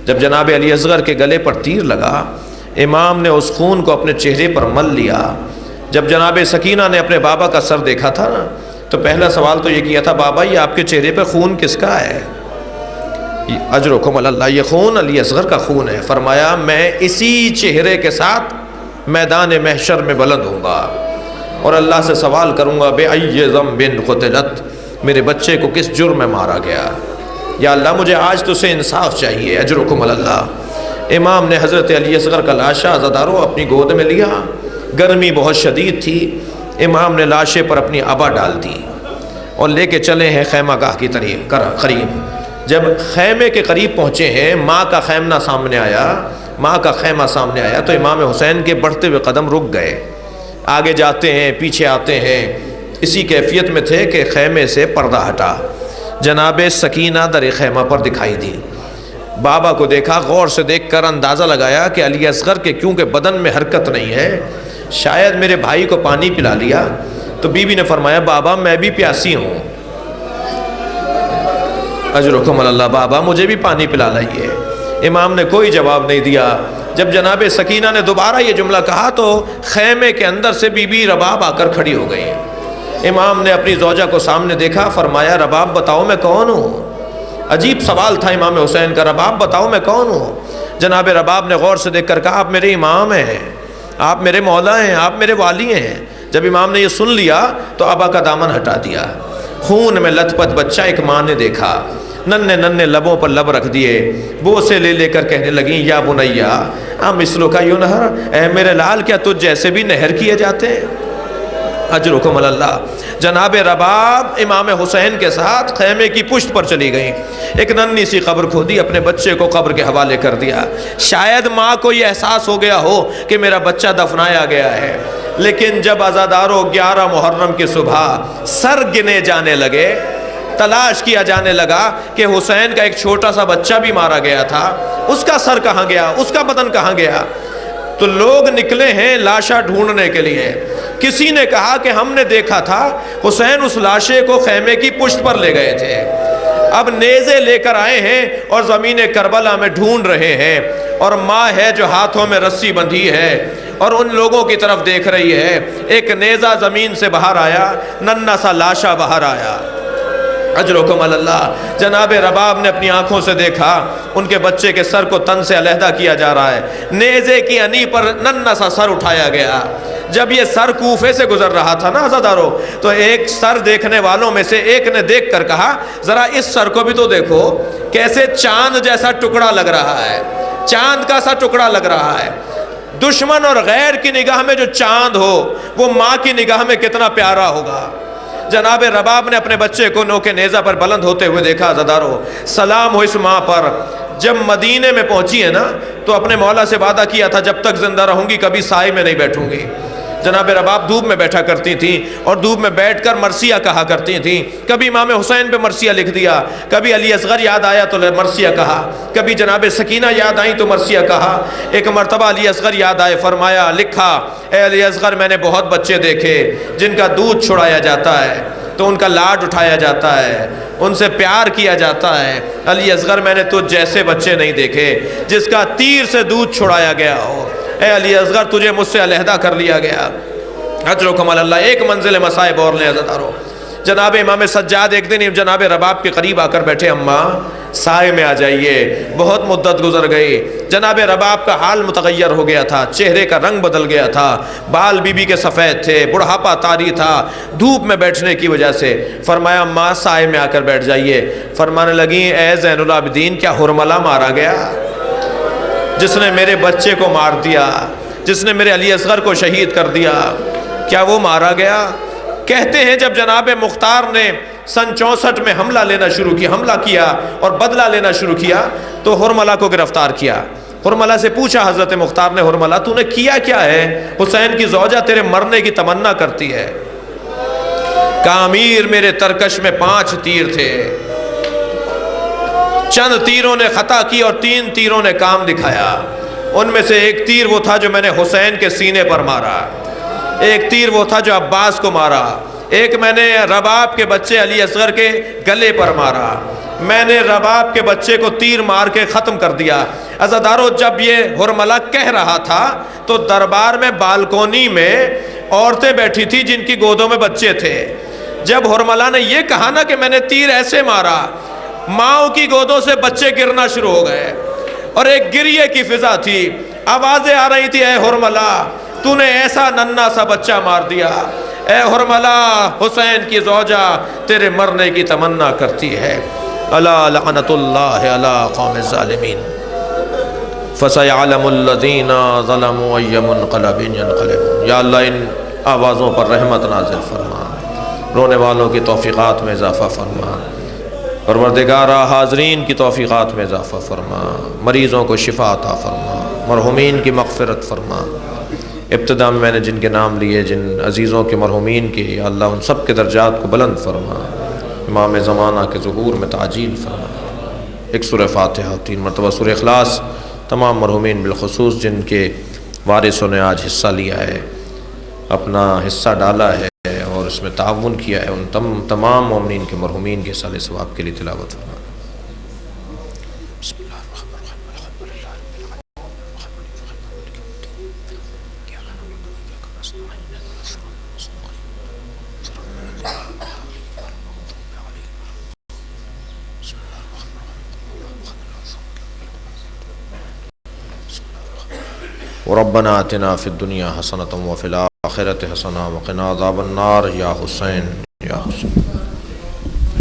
جب جناب علی اصغر کے گلے پر تیر لگا، امام نے اس خون کو اپنے چہرے پر مل لیا۔ جب جناب سکینہ نے اپنے بابا کا سر دیکھا تھا نا، تو پہلا سوال تو یہ کیا تھا، بابا یہ آپ کے چہرے پہ خون کس کا ہے؟ اجرکم اللہ، یہ خون علی اصغر کا خون ہے۔ فرمایا میں اسی چہرے کے ساتھ میدان محشر میں بلند ہوں گا اور اللہ سے سوال کروں گا، بے ای ذنب قتلت، میرے بچے کو کس جرم میں مارا گیا؟ یا اللہ مجھے آج تو سے انصاف چاہیے۔ اجرکم اللہ۔ امام نے حضرت علی اصغر کا لاشا عزادارو اپنی گود میں لیا۔ گرمی بہت شدید تھی، امام نے لاشے پر اپنی عبا ڈال دی اور لے کے چلے ہیں خیمہ گاہ کی قریب۔ جب خیمے کے قریب پہنچے ہیں، ماں کا خیمہ سامنے آیا تو امام حسین کے بڑھتے ہوئے قدم رک گئے۔ آگے جاتے ہیں، پیچھے آتے ہیں، اسی کیفیت میں تھے کہ خیمے سے پردہ ہٹا، جناب سکینہ در خیمہ پر دکھائی دی۔ بابا کو دیکھا، غور سے دیکھ کر اندازہ لگایا کہ علی اصغر کے کیونکہ بدن میں حرکت نہیں ہے، شاید میرے بھائی کو پانی پلا لیا۔ تو بی بی نے فرمایا، بابا میں بھی پیاسی ہوں، اجرکم اللہ، بابا مجھے بھی پانی پلا لائیے۔ امام نے کوئی جواب نہیں دیا۔ جب جناب سکینہ نے دوبارہ یہ جملہ کہا تو خیمے کے اندر سے بی بی رباب آ کر کھڑی ہو گئی۔ امام نے اپنی زوجہ کو سامنے دیکھا، فرمایا رباب بتاؤ میں کون ہوں؟ عجیب سوال تھا امام حسین کا، رباب بتاؤ میں کون ہوں؟ جناب رباب نے غور سے دیکھ کر کہا، آپ میرے امام ہیں، آپ میرے مولا ہیں، آپ میرے والی ہیں۔ جب امام نے یہ سن لیا تو ابا کا دامن ہٹا دیا۔ خون میں لت پت بچہ ایک ماں نے دیکھا، ننھے لبوں پر لب رکھ دیے، بوسے لے کر کہنے لگیں، یا بنیا مثلو کا ینہر، اے میرے لال کیا تجھ جیسے بھی نہر کیے جاتے ہیں؟ اجرکم اللہ۔ جناب رباب امام حسین کے ساتھ خیمے کی پشت پر چلی گئیں، ایک ننھی سی قبر کھودی، اپنے بچے کو قبر کے حوالے کر دیا۔ شاید ماں کو یہ احساس ہو گیا ہو کہ میرا بچہ دفنایا گیا ہے، لیکن جب عزادارو 11 محرم کی صبح سر گنے جانے لگے، تلاش کیا جانے لگا کہ حسین کا ایک چھوٹا سا بچہ بھی مارا گیا تھا، اس کا سر کہاں گیا، اس کا بدن کہاں گیا، تو لوگ نکلے ہیں لاشا ڈھونڈنے کے لیے۔ کسی نے کہا کہ ہم نے دیکھا تھا حسین اس لاشے کو خیمے کی پشت پر لے گئے تھے، اب نیزے لے کر آئے ہیں اور زمین کربلا میں ڈھونڈ رہے ہیں، اور ماں ہے جو ہاتھوں میں رسی بندھی ہے اور ان لوگوں کی طرف دیکھ رہی ہے۔ ایک نیزہ زمین سے باہر آیا، ننھا سا لاشا باہر آیا۔ اجرکم اللہ۔ جناب رباب نے اپنی آنکھوں سے دیکھا، ان کے بچے کے سر کو تن سے علیحدہ کیا جا رہا ہے، نیزے کی انی پر ننھا سا سر اٹھایا گیا۔ جب یہ سر کوفے سے گزر رہا تھا نا عزادارو، تو ایک سر دیکھنے والوں میں سے ایک نے دیکھ کر کہا، ذرا اس سر کو بھی تو دیکھو، کیسے چاند جیسا ٹکڑا لگ رہا ہے، چاند کا سا ٹکڑا لگ رہا ہے۔ دشمن اور غیر کی نگاہ میں جو چاند ہو، وہ ماں کی نگاہ میں کتنا پیارا ہوگا۔ جناب رباب نے اپنے بچے کو نوکے نیزہ پر بلند ہوتے ہوئے دیکھا عزادارو، سلام ہو اس ماں پر۔ جب مدینے میں پہنچی ہے نا تو اپنے مولا سے وعدہ کیا تھا، جب تک زندہ رہوں گی کبھی سائے میں نہیں بیٹھوں گی۔ جناب رباب دھوپ میں بیٹھا کرتی تھیں اور دھوپ میں بیٹھ کر مرثیہ کہا کرتی تھیں۔ کبھی امام حسین پہ مرثیہ لکھ دیا، کبھی علی اصغر یاد آیا تو مرثیہ کہا، کبھی جناب سکینہ یاد آئیں تو مرثیہ کہا۔ ایک مرتبہ علی اصغر یاد آئے، فرمایا، لکھا، اے علی اصغر میں نے بہت بچے دیکھے جن کا دودھ چھڑایا جاتا ہے تو ان کا لاڈ اٹھایا جاتا ہے، ان سے پیار کیا جاتا ہے۔ علی اصغر میں نے تجھ جیسے بچے نہیں دیکھے جس کا تیر سے دودھ چھڑایا گیا ہو۔ اے علی اصغر تجھے مجھ سے علیحدہ کر لیا گیا۔ اجرکم اللہ۔ ایک منزل مصائب اور لیں عزادارو۔ جناب امام سجاد ایک دن جناب رباب کے قریب آ کر بیٹھے، اماں سائے میں آ جائیے، بہت مدت گزر گئی۔ جناب رباب کا حال متغیر ہو گیا تھا، چہرے کا رنگ بدل گیا تھا، بال بی بی کے سفید تھے، بڑھاپا طاری تھا دھوپ میں بیٹھنے کی وجہ سے۔ فرمایا اماں سائے میں آ کر بیٹھ جائیے۔ فرمانے لگیں، اے زین العابدین کیا ہرملہ مارا گیا؟ جس نے میرے بچے کو مار دیا، جس نے میرے علی اصغر کو شہید کر دیا، کیا وہ مارا گیا؟ کہتے ہیں جب جناب مختار نے سن 64 میں حملہ کیا اور بدلہ لینا شروع کیا تو ہرملہ کو گرفتار کیا۔ ہرملہ سے پوچھا حضرت مختار نے، ہرملہ تو نے کیا ہے؟ حسین کی زوجہ تیرے مرنے کی تمنا کرتی ہے۔ کہا امیر میرے ترکش میں 5 تیر تھے، چند تیروں نے خطا کی اور 3 تیروں نے کام دکھایا۔ ان میں سے ایک تیر وہ تھا جو میں نے حسین کے سینے پر مارا، ایک تیر وہ تھا جو عباس کو مارا، ایک میں نے رباب کے بچے علی اصغر کے گلے پر مارا، میں نے رباب کے بچے کو تیر مار کے ختم کر دیا۔ عزادارو جب یہ ہرملہ کہہ رہا تھا تو دربار میں بالکونی میں عورتیں بیٹھی تھی جن کی گودوں میں بچے تھے۔ جب ہرملہ نے یہ کہا نا کہ میں نے تیر ایسے مارا، ماؤں کی گودوں سے بچے گرنا شروع ہو گئے اور ایک گریے کی فضا تھی، آوازیں آ رہی تھی، اے ہرملہ تو نے ایسا ننھا سا بچہ مار دیا، اے ہرملہ حسین کی زوجہ تیرے مرنے کی تمنا کرتی ہے۔ الا لعنت اللہ علی قوم الظالمین فسیعلم الذین ظلموا ای منقلب ینقلبون۔ یا اللہ ان آوازوں پر رحمت نازل فرما، رونے والوں کی توفیقات میں اضافہ فرما، پروردگارہ حاضرین کی توفیقات میں اضافہ فرما، مریضوں کو شفا عطا فرما، مرحومین کی مغفرت فرما۔ ابتدا میں نے جن کے نام لیے، جن عزیزوں کے مرحومین کے، یا اللہ ان سب کے درجات کو بلند فرما، امام زمانہ کے ظہور میں تعجیل فرما۔ ایک سورہ فاتحہ، 3 مرتبہ سورہ اخلاص، تمام مرحومین بالخصوص جن کے وارثوں نے آج حصہ لیا ہے، اپنا حصہ ڈالا ہے اور اس میں تعاون کیا ہے، ان تمام مومنین کے مرحومین کے صالح ثواب کے لیے تلاوت فرما۔ بسم اللہ الرحمن الرحیم، الحمدللہ رب العالمین، ربنا آتنا فی الدنیا حسنۃ وفی الآخرۃ حسنۃ وقنا عذاب النار۔ یا حسین یا حسین۔